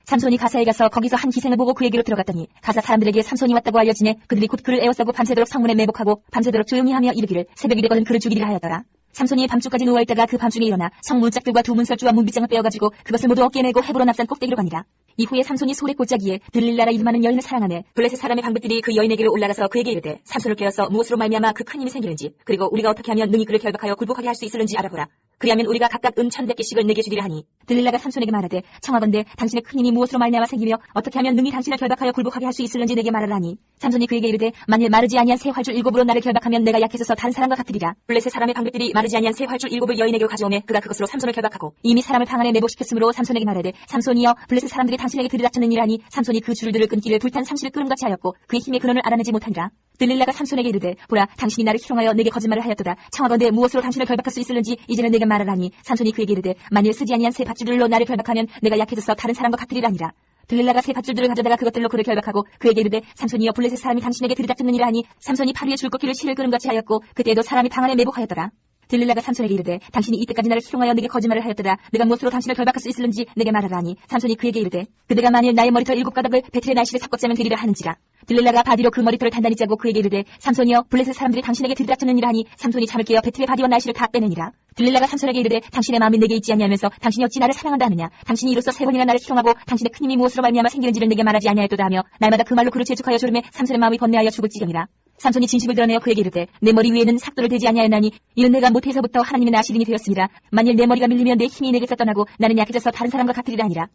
삼손이 가사에 가서 거기서 한 기생을 보고 그에게로 들어갔더니 가사 사람들에게 삼손이 왔다고 알려지매 그들이 곧 그를 에워싸고 밤새도록 성문에 매복하고 밤새도록 조용히 하며 이르기를 새벽이 되거든 그를 죽이리라 하였더라. 삼손이 밤중까지 누워있다가 그 밤중에 일어나 성 문짝들과 두 문설주와 문빗장을 빼어가지고 그것을 모두 어깨에 메고 헤브론 앞산 꼭대기로 가니라. 이후에 삼손이 소래 골짜기에 들릴라라 이름하는 여인을 사랑하며 블레셋 사람의 방백들이 그 여인에게로 올라가서 그에게 이르되 삼손을 깨어서 무엇으로 말미암아 그 큰 힘이 생기는지 그리고 우리가 어떻게 하면 능히 그를 결박하여 굴복하게 할 수 있을는지 알아보라. 그리하면 우리가 각각 은 1,100개씩을 내게 주리라 하니 들릴라가 삼손에게 말하되 청하건대 당신의 큰 힘이 무엇으로 말미암아 생기며 어떻게 하면 능히 당신을 결박하여 굴복하게 할 수 있을는지 내게 말하라 하니 삼손이 그에게 이르되 만일 마르지 아니한 새 활줄 7으로 나를 결박하면 내가 약해져서 다른 사람과 같으리라. 블레셋 사람의 방백들이 마르지 아니한 새 활줄 7을 여인에게로 가져오매 그가 그것으로 삼손을 결박하고 이미 사람을 방 안에 매복시켰으므로 삼손에게 말하되 삼손이여 블레셋 사람들이 당신에게 들이닥쳤느니라 하니 삼손이 그 줄들을 끊기를 불탄 삼시를 끓음같이 하였고 그의 힘의 근원을 알아내지 못하니라. 들릴라가 삼손에게 이르되 보라 당신이 나를 희롱하여 내게 거짓말을 하였도다. 청하건대 무엇으로 당신을 결박할 수 있을는지 이제는 내게 말하라 하니 삼손이 그에게 이르되 만일 쓰지 아니한 새 밧줄들로 나를 결박하면 내가 약해져서 다른 사람과 같으리라니라. 들릴라가 새 밧줄들을 가져다가 그것들로 그를 결박하고 그에게 이르되 삼손이여 블레셋 사람이 당신에게 들이닥쳤느니라 하니 삼손이 팔 위에 줄꺾기를 실을 끓음같이 하였고 그때에도 사람이 방 안에 매복하였더라. 들릴라가 삼손에게 이르되 당신이 이때까지 나를 희롱하여 내게 거짓말을 하였도다. 내가 무엇으로 당신을 결박할 수 있을는지 내게 말하라 하니 삼손이 그에게 이르되 그대가 만일 나의 머리털 7가닥을 베틀의 날씨를 삭고 짜면 되리라 하는지라. 들릴라가 바디로 그 머리털을 단단히 짜고 그에게 이르되 삼손이여 블레셋 사람들이 당신에게 들이닥쳤느니라 하니 삼손이 잠을 깨어 베틀의 바디와 날씨를 다 빼내니라. 들릴라가 삼손에게 이르되 당신의 마음이 내게 있지 아니하면서 당신이 어찌 나를 사랑한다 하느냐. 당신이 이로써 3번이나 나를 희롱하고 당신의 큰 힘이 무엇으로 말미암아 생기는지를 내게 말하지 아니하였도다 하며 날마다 그 말로 그를 재촉하여 조르매 삼손의 마음이 번뇌하여 죽을 지경이라. 삼손이 진심을 드러내어 그에게 이르되 내 머리 위에는 삭도를 대지 아니하였나니 이는 내가 모태에서부터 하나님의 나시린이 되었습니다. 만일 내 머리가 밀리면 내 힘이 내게서 떠나고 나는 약해져서 다른 사람과 같으리라 하니라.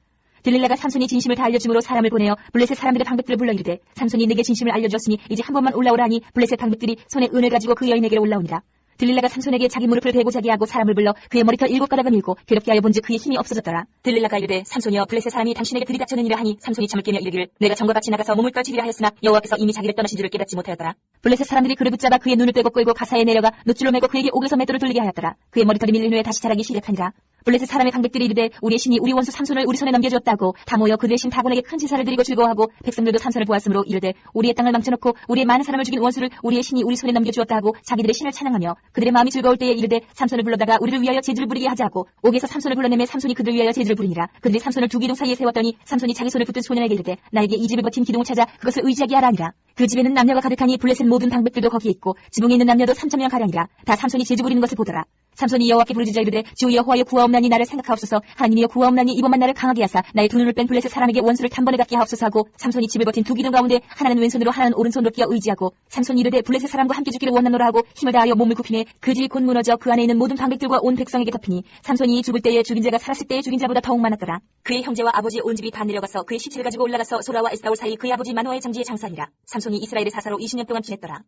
들릴라가 삼손이 진심을 다 알려줌으로 사람을 보내어 블레셋 사람들의 방백들을 불러 이르되 삼손이 내게 진심을 알려주었으니 이제 한 번만 올라오라 하니 블레셋 방백들이 손에 은을 가지고 그 여인에게로 올라오니라. 들릴라가 삼손에게 자기 무릎을 베고 자기 하고 사람을 불러 그의 머리털 7가닥을 밀고 괴롭게 하여 본즉 그의 힘이 없어졌더라. 들릴라가 이르되 삼손이여 블레셋 사람이 당신에게 들이닥쳤느니라 하니 삼손이 잠을 깨며 이르기를 내가 전과 같이 나가서 몸을 떨치리라 하였으나 여호와께서 이미 자기를 떠나신 줄을 깨닫지 못하였더라. 블레셋 사람들이 그를 붙잡아 그의 눈을 빼고 끌고 가사에 내려가 노줄로 매고 그에게 옥에서 맷돌을 돌리게 하였더라. 그의 머리털이 밀린 후에 다시 자라기 시작하니라. 블레셋 사람의 방백들이 이르되 우리의 신이 우리 원수 삼손을 우리 손에 넘겨주었다고 다 모여 그들의 신 다곤에게 큰 제사를 드리고 즐거워하고 백성들도 삼손을 보았으므로 이르되 우리의 땅을 망쳐놓고 우리의 많은 사람을 죽인 원수를 우리의 신이 우리 손에 넘겨주었다 하고 자기들의 신을 찬양하며 그들의 마음이 즐거울 때에 이르되 삼손을 불러다가 우리를 위하여 제주를 부리게 하자 하고 옥에서 삼손을 불러내매 삼손이 그들을 위하여 제주를 부리니라. 그들이 삼손을 두 기둥 사이에 세웠더니 삼손이 자기 손을 붙든 소년에게 이르되 나에게 이 집에 버틴 기둥을 찾아 그것을 의지하게 하라 하니라. 그 집에는 남녀가 가득하니 블레셋 모든 방백들도 거기에 있고 지붕에 있는 남녀도 3,000명 가량이라. 다 삼손이 제주 부리는 것을 보더라. 삼손이 여호와께 부르짖어 이르되 주 여호와여 구하옵나니 나를 생각하옵소서. 하나님이여 구하옵나니 이번만 나를 강하게 하사 나의 두 눈을 뺀 블레셋 사람에게 원수를 단번에 갖게 하옵소서 하고 삼손이 집에 버틴 두 기둥 가운데 하나는 왼손으로 하나는 오른손으로 끼어 의지하고 삼손이 이르되 블레셋 사람과 함께 죽기를 원하노라 하고 힘을 다하여 몸을 굽히매 그 집이 곧 무너져 그 안에 있는 모든 방백들과 온 백성에게 덮이니 삼손이 죽을 때에 죽인 자가 살았을 때에 죽인 자보다 더욱 많았더라. 그의 형제와 아버지 온 집이 다 내려가서 그의 시체를 가지고 올라가서 소라와 에스다올 사이 그의 아버지 마노아의 장지에 장사하니라. 삼손이 이스라엘의 사사로 20년 동안 지냈더라.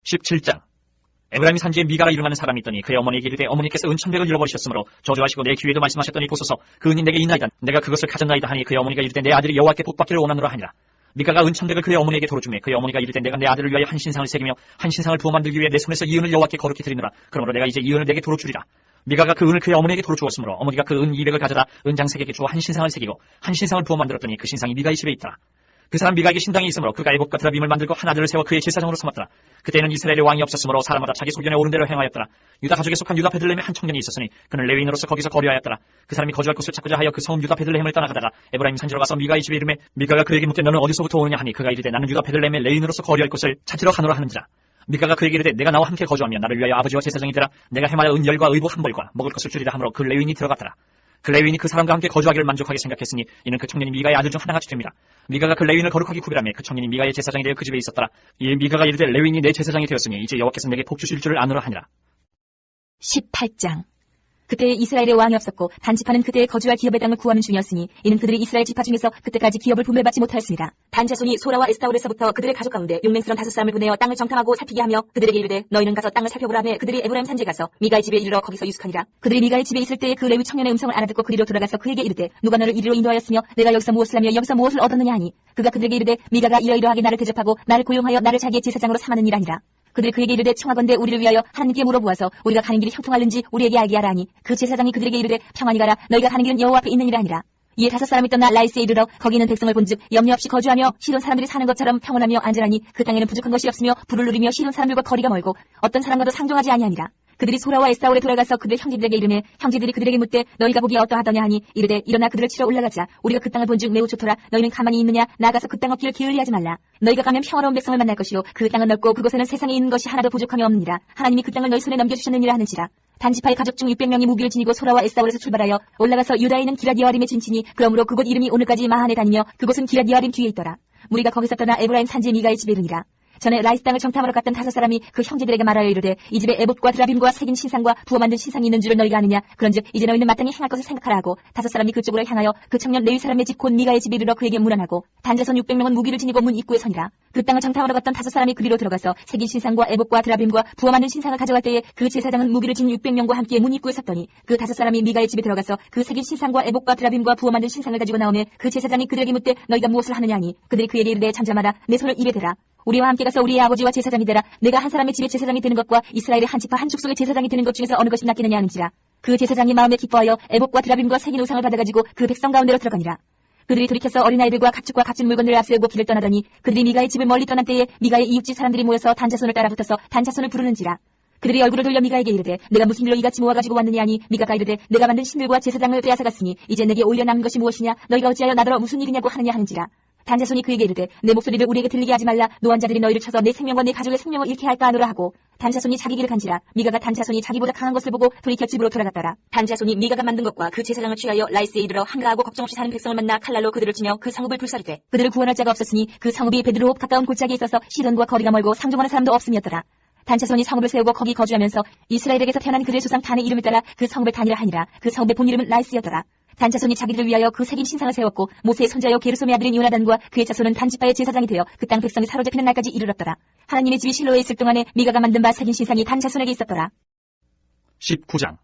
17장. 에브라임 산지에 미가라 이름하는 사람이 있더니 그의 어머니에게 이르되 어머니께서 은천백을 잃어버리셨으므로 저주하시고 내 귀에도 말씀하셨더니 보소서 그 은이 내게 있나이다. 내가 그것을 가졌나이다 하니 그의 어머니가 이르되 내 아들이 여호와께 복받기를 원하노라 하니라. 미가가 은천백을 그의 어머니에게 도로 주매 그의 어머니가 이르되 내가 내 아들을 위하여 한 신상을 새기며 한 신상을 부어 만들기 위해 내 손에서 이 은을 여호와께 거룩히 드리노라. 그러므로 내가 이제 이 은을 내게 도로 주리라. 미가가 그 은을 그의 어머니에게 도로 주었으므로 어머니가 그 은 200을 가져다 은장색에게 주어 한 신상을 새기고 한 신상을 부어 만들었더니 그 신상이 미가의 집에 있더라. 그 사람 미가에게 신당이 있으므로 그가 애복과 드라빔을 만들고 한 아들을 세워 그의 제사장으로 삼았더라. 그때는 이스라엘의 왕이 없었으므로 사람마다 자기 소견에 오른 대로 행하였더라. 유다 가족에 속한 유다 베들레헴에 한 청년이 있었으니 그는 레위인으로서 거기서 거류하였더라. 그 사람이 거주할 곳을 찾고자 하여 그 성 유다 베들레헴을 떠나가다가 에브라임 산지로 가서 미가의 집에 이르매 미가가 그에게 묻되 너는 어디서부터 오느냐 하니 그가 이르되 나는 유다 베들레헴에 레위인으로서 거류할 곳을 찾으러 가노라 하는지라. 미가가 그에게 이르되 내가 나와 함께 거주하며 나를 위하여 아버지와 제사장이 되라. 내가 해마여 은열과 의복 한 벌과 먹을 것을 주리라 하므로 그 레위인이 들어갔더라. 그 레위인이 그 사람과 함께 거주하기를 만족하게 생각했으니 이는 그 청년이 미가의 아들 중 하나같이 됩니다. 미가가 그 레위인을 거룩하게 구별하며 그 청년이 미가의 제사장이 되어 그 집에 있었더라. 이에 미가가 이르되 레위인이 내 제사장이 되었으니 이제 여호와께서 내게 복 주실 줄을 아노라 하니라. 18장. 그때에 이스라엘의 왕이 없었고 단지파는 그때에 거주할 기업의 땅을 구하는 중이었으니 이는 그들이 이스라엘 지파 중에서 그때까지 기업을 분배받지 못하였습니다. 단 자손이 소라와 에스타올에서부터 그들의 가족 가운데 용맹스러운 5사람을 보내어 땅을 정탐하고 살피게 하며 그들에게 이르되 너희는 가서 땅을 살펴보라 하며 그들이 에브라임 산지에 가서 미가의 집에 이르러 거기서 유숙하니라. 그들이 미가의 집에 있을 때에 그 레위 청년의 음성을 알아듣고 그리로 돌아가서 그에게 이르되 누가 너를 이리로 인도하였으며 내가 여기서 무엇을 하며 여기서 무엇을 얻었느냐 하니 그가 그들에게 이르되 미가가 이러이러하게 나를 대접하고 나를 고용하여 나를 자기의 제사장으로 삼았는 일 아니라. 그들이 그에게 이르되 청하건대 우리를 위하여 하나님께 물어보아서 우리가 가는 길이 형통할는지 우리에게 알게 하라 하니 그 제사장이 그들에게 이르되 평안히 가라. 너희가 가는 길은 여호와 앞에 있는 일 아니라. 이에 5사람이 떠나 라이스에 이르러 거기 있는 백성을 본즉 염려 없이 거주하며 시돈 사람들이 사는 것처럼 평온하며 안전하니 그 땅에는 부족한 것이 없으며 불을 누리며 시돈 사람들과 거리가 멀고 어떤 사람과도 상종하지 아니하니라. 그들이 소라와 에스타올에 돌아가서 그들의 형제들에게 이르매 형제들이 그들에게 묻되 너희가 보기에 어떠하더냐 하니 이르되 일어나 그들을 치러 올라가자. 우리가 그 땅을 본즉 매우 좋더라. 너희는 가만히 있느냐. 나가서 그 땅 얻기를 기울이하지 말라. 너희가 가면 평화로운 백성을 만날 것이요 그 땅은 넓고 그곳에는 세상에 있는 것이 하나도 부족함이 없느니라. 하나님이 그 땅을 너희 손에 넘겨주셨느니라 하는지라. 단지파의 가족 중 600명이 무기를 지니고 소라와 에스타올에서 출발하여 올라가서 유다에 있는 기럇여아림에 진치니 그러므로 그곳 이름이 오늘까지 마한에 다니며 그곳은 기럇여아림 뒤에 있더라. 무리가 거기서 떠나 에브라임 산지 미가의 집에 이르니라. 전에 라이스 땅을 정탐하러 갔던 5사람이 그 형제들에게 말하여 이르되 이 집에 에봇과 드라빔과 새긴 신상과 부어 만든 신상이 있는 줄을 너희가 아느냐. 그런즉 이제 너희는 마땅히 행할 것을 생각하라 하고 5사람이 그쪽으로 향하여 그 청년 레위 사람의 집 곧 미가의 집에 이르러 그에게 문안하고 단자손 600명은 무기를 지니고 문 입구에 서니라. 그 땅을 정탐하러 갔던 5사람이 그리로 들어가서 새긴 신상과 에봇과 드라빔과 부어 만든 신상을 가져갈 때에 그 제사장은 무기를 진 600명과 함께 문 입구에 섰더니 그 5사람이 미가의 집에 들어가서 그 새긴 신상과 에봇과 드라빔과 부어 만든 신상을 가지고 나오매 그 제사장이 그들에게 묻되 너희가 무엇을 하느냐 하니 그들이 그에게 이르되 잠잠하라. 내 손을 입에 대라. 우리와 함께 가서 우리의 아버지와 제사장이 되라. 내가 한 사람의 집에 제사장이 되는 것과 이스라엘의 한 지파 한 족속의 제사장이 되는 것 중에서 어느 것이 낫겠느냐 하는지라. 그 제사장이 마음에 기뻐하여 에봇과 드라빔과 새긴 우상을 받아가지고 그 백성 가운데로 들어가니라. 그들이 돌이켜서 어린아이들과 가축과 값진 물건들을 앞세우고 길을 떠나더니 그들이 미가의 집을 멀리 떠난 때에 미가의 이웃집 사람들이 모여서 단자손을 따라붙어서 단자손을 부르는지라. 그들이 얼굴을 돌려 미가에게 이르되 내가 무슨 일로 이같이 모아가지고 왔느냐 하니 미가가 이르되 내가 만든 신들과 제사장을 빼앗아갔으니 이제 내게 올려 남은 것이 무엇이냐. 너희가 어찌하여 나더러 무슨 일이냐고 하느냐 하는지라. 단자손이 그에게 이르되 내 목소리를 우리에게 들리게 하지 말라. 노환자들이 너희를 쳐서 내 생명과 내 가족의 생명을 잃게 할까 하노라 하고 단자손이 자기 길을 간지라. 미가가 단자손이 자기보다 강한 것을 보고 돌이켜 집으로 돌아갔더라. 단자손이 미가가 만든 것과 그 제사장을 취하여 라이스에 이르러 한가하고 걱정 없이 사는 백성을 만나 칼날로 그들을 치며 그 성읍을 불사르되 그들을 구원할 자가 없었으니 그 성읍이 베드로홉 가까운 골짜기에 있어서 시돈과 거리가 멀고 상종하는 사람도 없음이었더라. 단자손이 성읍을 세우고 거기 거주하면서 이스라엘에게서 태어난 그들의 조상 단의 이름을 따라 그 성읍을 단이라 하니라. 그 성읍의 본 이름은 라이스였더라. 단자손이 자기들을 위하여 그 새긴 신상을 세웠고 모세의 손자여 게르솜의 아들인 요나단과 그의 자손은 단지파의 제사장이 되어 그 땅 백성이 사로잡히는 날까지 이르렀더라. 하나님의 집이 실로에 있을 동안에 미가가 만든 바 새긴 신상이 단자손에게 있었더라. 19장.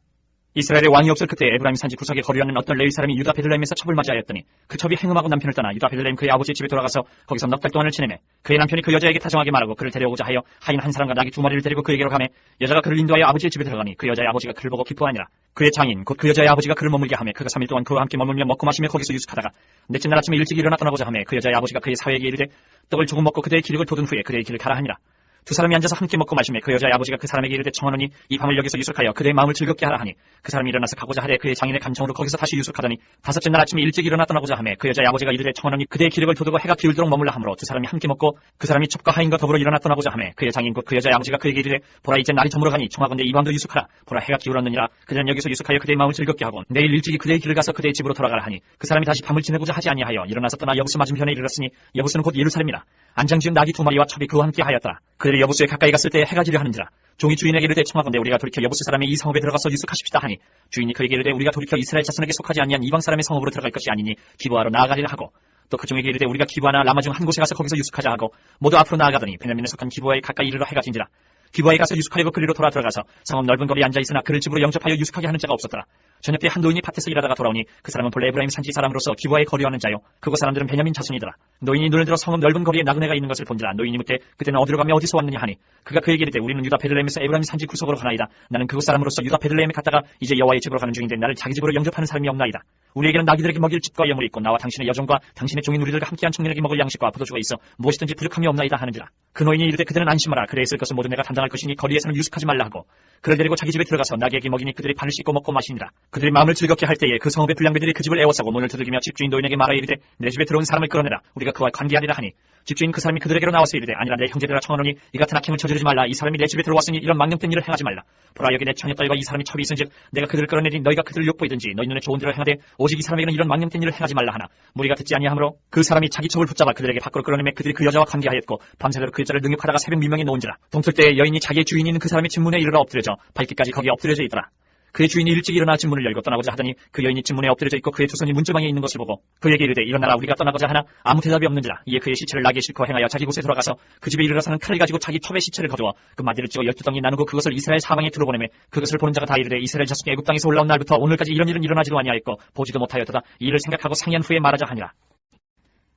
이스라엘의 왕이 없을 그때 에브라임 산지 구석에 거류하는 어떤 레위 사람이 유다 베들레헴에서 첩을 맞이하였더니 그 첩이 행음하고 남편을 떠나 유다 베들레헴 그의 아버지의 집에 돌아가서 거기서 넉 달 동안을 지내매 그의 남편이 그 여자에게 다정하게 말하고 그를 데려오고자 하여 하인 한 사람과 나귀 2마리를 데리고 그에게로 가매 여자가 그를 인도하여 아버지의 집에 들어가니 그 여자의 아버지가 그를 보고 기뻐하니라. 그의 장인 곧 그 여자의 아버지가 그를 머물게 하매 그가 3일 동안 그와 함께 머물며 먹고 마시며 거기서 유숙하다가 넷째 날 아침에 일찍 일어나 떠나고자 하매 그 여자의 아버지가 그의 사회에게 이르되 떡을 조금 먹고 그대의 기력을 돋은 후에 그대의 길을 가라 하니라. 두 사람이 앉아서 함께 먹고 마시며 그 여자의 아버지가 그 사람에게 이르되 청하노니 이 밤을 여기서 유숙하여 그대의 마음을 즐겁게 하라 하니 그 사람이 일어나서 가고자 하되 그의 장인의 간청으로 거기서 다시 유숙하더니 다섯째 날 아침에 일찍 일어나 떠나고자 하매 그 여자의 아버지가 이르되 청하노니 그대의 기력을 돋우고 해가 기울도록 머물라 하므로 두 사람이 함께 먹고 그 사람이 첩과 하인과 더불어 일어나 떠나고자 하매 그의 장인 곧 그 여자의 아버지가 그에게 이르되 보라 이제 날이 저물어 가니 청하건대 이 밤도 유숙하라. 보라 해가 기울었느니라. 그들은 여기서 유숙하여 그대의 마음을 즐겁게 하고 내일 일찍이 그대의 길을 가서 그대의 집으로 돌아가라 하니 그 사람이 다시 밤을 지내고자 하지 아니하여 일어나서 떠나 여부스 맞은편에 이르렀으니 여부스는 곧 예루살렘이라. 안장지은 나귀 2마리와 첩이 그와 함께 하였더라. 그들이 여부스에 가까이 갔을 때 해가 지려 하는지라. 종이 주인에게 이르되 청하건대 우리가 돌이켜 여부스 사람의 이 성읍에 들어가서 유숙하십시다 하니 주인이 그에게 이르되 우리가 돌이켜 이스라엘 자손에게 속하지 아니한 이방 사람의 성읍으로 들어갈 것이 아니니 기브아로 나아가리라 하고 또 그 종에게 이르되 우리가 기브아나 라마 중 한 곳에 가서 거기서 유숙하자 하고 모두 앞으로 나아가더니 베냐민에 속한 기브아에 가까이 이르러 해가 진지라. 기브아에 가서 유숙하려고 그리로 돌아 들어가서 성읍 넓은 거리에 앉아 있으나 그를 집으로 영접하여 유숙하게 하는 자가 없었더라. 저녁 때 한 노인이 밭에서 일하다가 돌아오니 그 사람은 본래 에브라임 산지 사람으로서 기브아에 거류하는 자요 그곳 사람들은 베냐민 자손이더라. 노인이 눈을 들어 성읍 넓은 거리에 나그네가 있는 것을 본지라. 노인이 묻되 그때는 어디로 가며 어디서 왔느냐 하니 그가 그에게 이르되 우리는 유다 베들레헴에서 에브라임 산지 구석으로 가나이다. 나는 그곳 사람으로서 유다 베들레헴에 갔다가 이제 여호와의 집으로 가는 중인데 나를 자기 집으로 영접하는 사람이 없나이다. 우리에게는 나귀들에게 먹일 집과 여물이 있고 나와 당신의 여종과 당신의 종인 우리들과 함께한 청년에게 먹을 양식과 포도주가 있어 무엇이든지 부족함이 없나이다 하는지라. 그 노인이 이르되 그들은 안심하라. 그래 있을 것은 모두 내가 담당할 것이니 거리에서는 유숙하지 말라 하고 그를 데리고 자기 집에 들어가서 나귀에게 먹이니 그들이 발을 씻고 먹고 마시니라. 그들이 마음을 즐겁게 할 때에 그 성읍의 불량배들이 그 집을 애워싸고 문을 두들기며 집주인 노인에게 말하 이르되 내 집에 들어온 사람을 끌어내라. 우리가 그와 관계하리라 하니 집주인 그 사람이 그들에게로 나와서 이르되 아니라 내 형제들아 청하노니 이 같은 악행을 저지르지 말라. 이 사람이 내 집에 들어왔으니 이런 망령된 일을 행하지 말라. 보라 여기 내 처녀딸과 이 사람이 첩이 있은즉 내가 그들을 끌어내니 너희가 그들을 욕보이든지 너희 눈에 좋은 대로 행하되 오직 이 사람에게는 이런 망령된 일을 행하지 말라 하나 무리가 듣지 아니하므로 그 사람이 자기 첩을 붙잡아 그들에게 밖으로 끌어내매 그들이 그 여자와 관계하였고 밤새도록 그 여자를 능욕하다가 새벽 미명에 놓은지라. 동틀 때에 여인이 자기의 주인이 있는 그 사람의 집문에 이르러 엎드려져 발길까지 거기에 엎드려져 있더라. 그의 주인이 일찍 일어나 집문을 열고 떠나고자 하더니 그 여인이 집문에 엎드려져 있고 그의 두 손이 문지방에 있는 것을 보고 그에게 이르되 일어나라 우리가 떠나고자 하나 아무 대답이 없는지라. 이에 그의 시체를 나귀에 싣고 행하여 자기 곳에 돌아가서 그 집에 이르러서는 칼을 가지고 자기 첩의 시체를 거두어 그 마디를 찍어 12덩이 나누고 그것을 이스라엘 사방에 들어보내매 그것을 보는 자가 다 이르되 이스라엘 자손이 애굽 땅에서 올라온 날부터 오늘까지 이런 일은 일어나지도 아니하였고 보지도 못하였도다. 이 일을 생각하고 상의한 후에 말하자 하니라.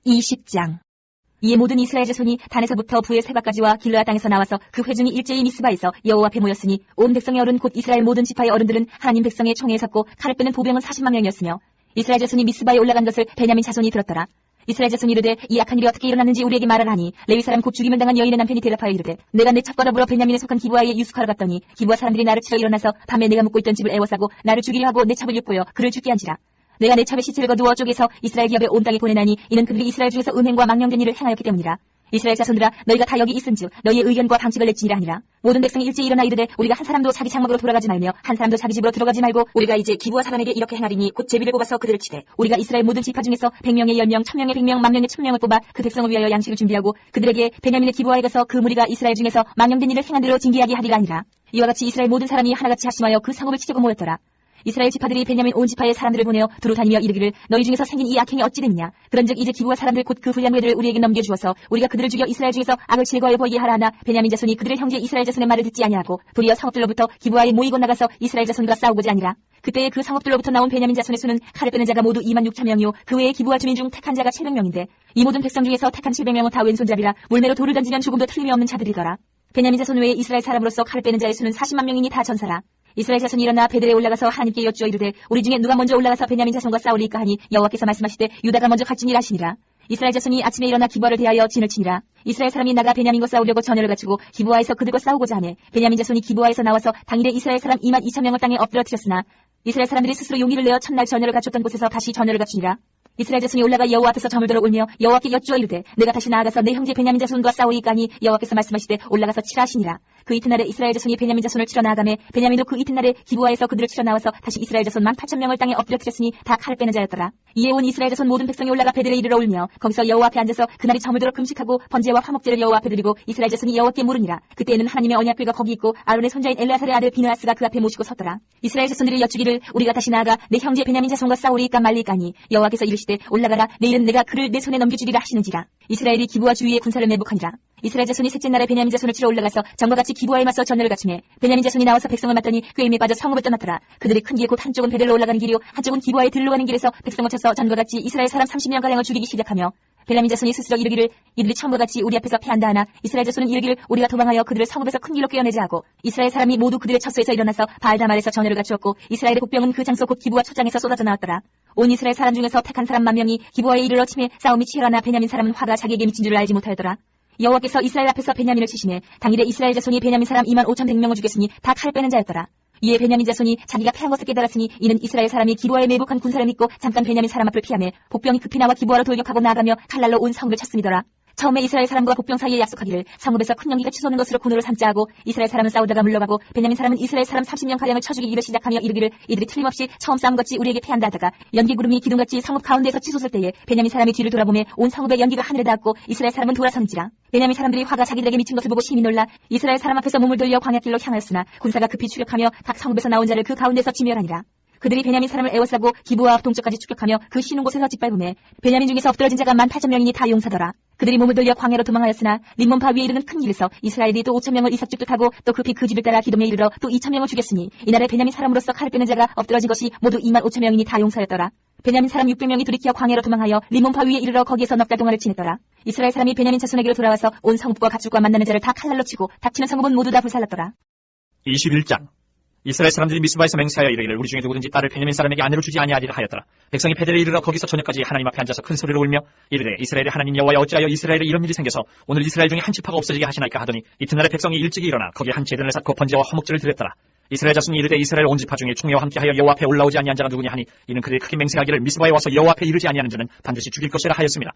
20장. 이에 모든 이스라엘 자손이 단에서부터 부의 세바까지와 길르앗 땅에서 나와서 그 회중이 일제히 미스바에서 여호와 앞에 모였으니 온 백성의 어른 곧 이스라엘 모든 지파의 어른들은 하나님 백성의 총에 섰고 칼을 빼는 보병은 40만 명이었으며 이스라엘 자손이 미스바에 올라간 것을 베냐민 자손이 들었더라. 이스라엘 자손이 이르되 이 악한 일이 어떻게 일어났는지 우리에게 말하라 하니 레위 사람 곧 죽임을 당한 여인의 남편이 대답하여 이르되 내가 내 첩과 더불어 베냐민에 속한 기브아에 유숙하러 갔더니 기브아 사람들이 나를 치러 일어나서 밤에 내가 묵고 있던 집을 애워싸고 나를 죽이려 하고 내 첩을 육보여 그를 죽게 한지라. 내가 내 첩의 시체를 거두어 쪼개서 이스라엘 기업에 온 땅에 보내나니 이는 그들이 이스라엘 중에서 음행과 망령된 일을 행하였기 때문이라. 이스라엘 자손들아 너희가 다 여기 있은즉 너희의 의견과 방책을 낼지니라 하니라. 모든 백성이 일제히 일어나 이르되 우리가 한 사람도 자기 장막으로 돌아가지 말며 한 사람도 자기 집으로 들어가지 말고 우리가 이제 기브아 사람에게 이렇게 행하리니 곧 제비를 뽑아서 그들을 치되 우리가 이스라엘 모든 지파 중에서 100명의 10명 1000명의 100명 10,000명의 1000명을 뽑아 그 백성을 위하여 양식을 준비하고 그들에게 베냐민의 기브아에 가서 그 무리가 이스라엘 중에서 망령된 일을 행한 대로 징계하게 하리라 하니라. 이와 같이 이스라엘 모든 사람이 하나같이 합심하여 그 성읍을 치려고 모였더라. 이스라엘 지파들이 베냐민 온 지파의 사람들을 보내어 두루 다니며 이르기를 너희 중에서 생긴 이 악행이 어찌 됐느냐. 그런즉 이제 기브아 사람들 곧 그 불량배들을 우리에게 넘겨주어서 우리가 그들을 죽여 이스라엘 중에서 악을 제거하여 보이게 하라 하나 베냐민 자손이 그들의 형제 이스라엘 자손의 말을 듣지 아니하고 도리어 성읍들로부터 기브아에 모이고 나가서 이스라엘 자손과 싸우고자 하니라. 그때에 그 성읍들로부터 나온 베냐민 자손의 수는 칼을 빼는 자가 모두 26,000명이요 그 외에 기브아 주민 중 택한 자가 700명인데 이 모든 백성 중에서 택한 700명은 다 왼손잡이라 물매로 돌을 던지면 조금도 틀림이 없는 자들이더라. 베냐민 자손 외에 이스라엘 사람으로서 칼을 빼는 자의 수는 40만 명이니 다 전사라. 이스라엘 자손이 일어나 베델에 올라가서 하나님께 여쭈어 이르되 우리 중에 누가 먼저 올라가서 베냐민 자손과 싸우리까 하니 여호와께서 말씀하시되 유다가 먼저 갈지니라 하시니라. 이스라엘 자손이 아침에 일어나 기브아를 대하여 진을 치니라. 이스라엘 사람이 나가 베냐민과 싸우려고 전열을 갖추고 기브아에서 그들과 싸우고자 하네. 베냐민 자손이 기브아에서 나와서 당일에 이스라엘 사람 22,000명을 땅에 엎드러뜨렸으나 이스라엘 사람들이 스스로 용의를 내어 첫날 전열을 갖췄던 곳에서 다시 전열을 갖추니라. 이스라엘 자손이 올라가 여호와 앞에서 저물들어 울며 여호와께 여쭈어 이르되 내가 다시 나아가서 내 형제 베냐민 자손과 싸우리까 하니 여호와께서 말씀하시되 올라가서 치라 하시니라. 그 이튿날에 이스라엘 자손이 베냐민 자손을 치러 나아가매 베냐민도 그 이튿날에 기브아에서 그들을 치러 나와서 다시 이스라엘 자손 18,000명을 땅에 엎드려뜨렸으니 다 칼을 빼는 자였더라. 이에 온 이스라엘 자손 모든 백성이 올라가 베델에 이르러 울며 거기서 여호와 앞에 앉아서 그날이 저물도록 금식하고 번제와 화목제를 여호와 앞에 드리고 이스라엘 자손이 여호와께 물으니라. 그때에는 하나님의 언약궤가 거기 있고 아론의 손자인 엘레아살의 아들 비느하스가 그 앞에 모시고 섰더라. 이스라엘 자손들이 여쭈기를 우리가 다시 나아가 내 형제 베냐민 자손과 싸우리까 말리까 하니 여호와께서 이르시되 올라가라 내일은 내가 그를 내 손에 넘겨주리라 하시는지라. 이스라엘이 기브아 주위에 군사를 매복하니라. 이스라엘 자손이 셋째 날에 베냐민 자손을 치러 올라가서 전과 같이 기브아에 맞서 전열을 갖추매 베냐민 자손이 나와서 백성을 맞더니 그 힘에 빠져 성읍을 떠났더라. 그들이 큰 길 곧 한쪽은 베델로 올라가는 길이요 한쪽은 기브아에 들러 가는 길에서 백성을 쳐서 전과 같이 이스라엘 사람 30명가량을 죽이기 시작하며 베냐민 자손이 스스로 이르기를 이들이 처음과 같이 우리 앞에서 패한다 하나 이스라엘 자손은 이르기를 우리가 도망하여 그들을 성읍에서 큰 길로 꿰어내자 하고 이스라엘 사람이 모두 그들의 처소에서 일어나서 바알다말에서 전열을 갖추었고 이스라엘의 복병은 그 장소 곧 기브아 초장에서 쏟아져 나왔더라. 온 이스라엘 사람 중에서 택한 사람 10,000명이 기브아에 이르러 침에 싸움이 치열하나 베냐민 사람은 화가 자기에게 미친 줄을 알지 못하였더라. 여호와께서 이스라엘 앞에서 베냐민을 치시매 당일에 이스라엘 자손이 베냐민 사람 25,100명을 죽였으니 다 칼 빼는 자였더라. 이에 베냐민 자손이 자기가 패한 것을 깨달았으니 이는 이스라엘 사람이 기브아에 매복한 군사를 믿고 잠깐 베냐민 사람 앞을 피하며 복병이 급히 나와 기브아로 돌격하고 나아가며 칼날로 온 성읍을 쳤음이더라. 처음에 이스라엘 사람과 복병 사이에 약속하기를 성읍에서 큰 연기가 치솟는 것으로 군으로 삼자 하고 이스라엘 사람은 싸우다가 물러가고 베냐민 사람은 이스라엘 사람 30명가량을 쳐 죽이기를 시작하며 이르기를 이들이 틀림없이 처음 싸움같이 우리에게 패한다 하다가 연기 구름이 기둥같이 성읍 가운데에서 치솟을 때에 베냐민 사람이 뒤를 돌아보매 온 성읍의 연기가 하늘에 닿았고 이스라엘 사람은 돌아선지라. 베냐민 사람들이 화가 자기들에게 미친 것을 보고 심히 놀라 이스라엘 사람 앞에서 몸을 돌려 광야길로 향하였으나 군사가 급히 추격하며 각 성읍에서 나온 자를 그 가운데서 지멸하니라. 그들이 베냐민 사람을 에워싸고 기브아 앞 동쪽까지 추격하며 그 쉬는 곳에서 짓밟음에 베냐민 중에서 엎드러진 자가 18,000명이니 다 용사더라. 그들이 몸을 돌려 광야로 도망하였으나 림몬 바위에 이르는 큰 길에서 이스라엘이 또 5,000명을 이삭 쫓듯하고 또 급히 그 집을 따라 기돔에 이르러 또 2,000명을 죽였으니 이날에 베냐민 사람으로서 칼을 빼는 자가 엎드러진 것이 모두 25,000명이니 다 용사였더라. 베냐민 사람 600명이 돌이켜 광야로 도망하여 림몬 바위에 이르러 거기에서 넉 달 동안을 지냈더라. 이스라엘 사람이 베냐민 자손에게로 돌아와서 온 성읍과 가축과 만나는 자를 다 칼날로 치고 닥치는 성읍은 모두 다 불살랐더라. 21장 이스라엘 사람들이 미스바에서 맹세하여 이르기를 우리 중에 누구든지 딸을 베냐민 사람에게 아내로 주지 아니하리라 하였더라. 백성이 베델에 이르러 거기서 저녁까지 하나님 앞에 앉아서 큰 소리로 울며 이르되 이스라엘의 하나님 여호와여 어찌하여 이스라엘에 이런 일이 생겨서 오늘 이스라엘 중에 한 지파가 없어지게 하시나이까 하더니 이튿날에 백성이 일찍이 일어나 거기에 한 제단을 쌓고 번제와 화목제를 드렸더라. 이스라엘 자손이 이르되 이스라엘 온 지파 중에 총회와 함께하여 여호와 앞에 올라오지 아니한 자가 누구냐 하니 이는 그들이 크게 맹세하기를 미스바에 와서 여호와 앞에 이르지 아니하는 자는 반드시 죽일 것이라 하였습니다.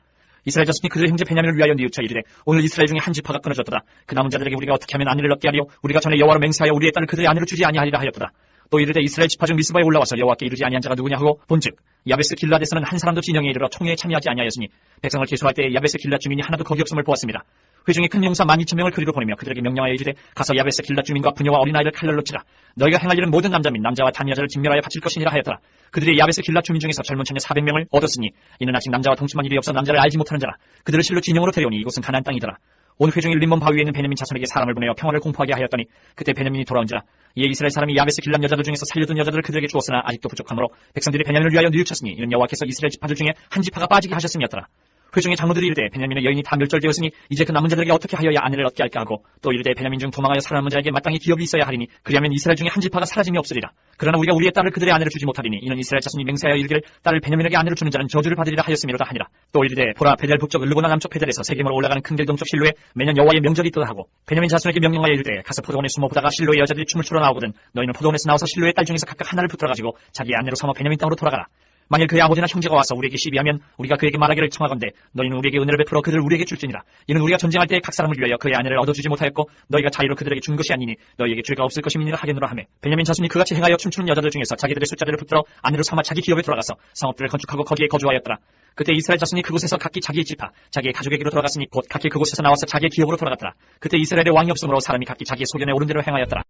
이스라엘 자손이 그들의 형제 베냐민을 위하여 뉘우쳐 이르되 오늘 이스라엘 중에 한 지파가 끊어졌도다. 그 남은 자들에게 우리가 어떻게 하면 아내를 얻게 하리요 우리가 전에 여호와로 맹세하여 우리의 딸을 그들의 아내로 주지 아니하리라 하였도다. 또 이르되 이스라엘 지파 중 미스바에 올라와서 여호와께 이르지 아니한 자가 누구냐 하고 본즉 야베스 길라데서는 한 사람도 진영에 이르러 총회에 참여하지 아니하였으니 백성을 계수할 때에 야베스 길라 주민이 하나도 거기 없음을 보았습니다. 회중이 큰 용사 12,000명을 그리로 보내며 그들에게 명령하여 이르되 가서 야베스 길라 주민과 부녀와 어린아이를 칼날로 치라. 너희가 행할 일은 모든 남자 및 남자와 단 여자를 진멸하여 바칠 것이니라 하였더라. 그들이 야베스 길라 주민 중에서 젊은 처녀 400명을 얻었으니 이는 아직 남자와 동침한 일이 없어 남자를 알지 못하는 자라. 그들을 실로 진영으로 데려오니 이곳은 가나안 땅이더라. 온 회중이 림몬 바위에 있는 베냐민 자손에게 사람을 보내어 평화를 공포하게 하였더니 그때 베냐민이 돌아온지라. 이에 이스라엘 사람이 야베스 길람 여자들 중에서 살려둔 여자들을 그들에게 주었으나 아직도 부족하므로 백성들이 베냐민을 위하여 뉘우쳤으니 이는 여호와께서 이스라엘 지파들 중에 한 지파가 빠지게 하셨음이었더라. 회중의 장로들이 이르되 베냐민의 여인이 다 멸절되었으니 이제 그 남은 자들에게 어떻게 하여야 아내를 얻게 할까 하고 또 이르되 베냐민 중 도망하여 살아남은 자에게 마땅히 기업이 있어야 하리니 그리하면 이스라엘 중에 한 지파가 사라짐이 없으리라. 그러나 우리가 우리의 딸을 그들의 아내로 주지 못하리니 이는 이스라엘 자손이 맹세하여 이르기를 딸을 베냐민에게 아내로 주는 자는 저주를 받으리라 하였음이로다 하니라. 또 이르되 보라 베델 북쪽 르보나 남쪽 베델에서 세겜으로 올라가는 큰 길 동쪽 실로에 매년 여호와의 명절이 있도다 하고 베냐민 자손에게 명령하여 이르되 가서 포도원에 숨어 보다가 실로의 여자들이 춤을 추러 나오거든 너희는 포도원에서 나와서 실로의 딸 중에서 각각 하나를 붙들어 가지고 자기의 아내로 삼아 베냐민 땅으로 돌아가라. 만일 그의 아버지나 형제가 와서 우리에게 시비하면 우리가 그에게 말하기를 청하건대 너희는 우리에게 은혜를 베풀어 그들을 우리에게 줄지니라. 이는 우리가 전쟁할 때 각 사람을 위하여 그의 아내를 얻어주지 못하였고 너희가 자유로 그들에게 준 것이 아니니 너희에게 죄가 없을 것임이니라 하겠노라 하매 베냐민 자손이 그같이 행하여 춤추는 여자들 중에서 자기들의 숫자들을 붙들어 아내로 삼아 자기 기업에 돌아가서 성읍들을 건축하고 거기에 거주하였더라. 그때 이스라엘 자손이 그곳에서 각기 자기의 지파 자기의 가족에게로 돌아갔으니 곧 각기 그곳에서 나와서 자기의 기업으로 돌아갔더라. 그때 이스라엘의 왕이 없으므로 사람이 각기 자기의 소견에 오른 대로 행하였더라.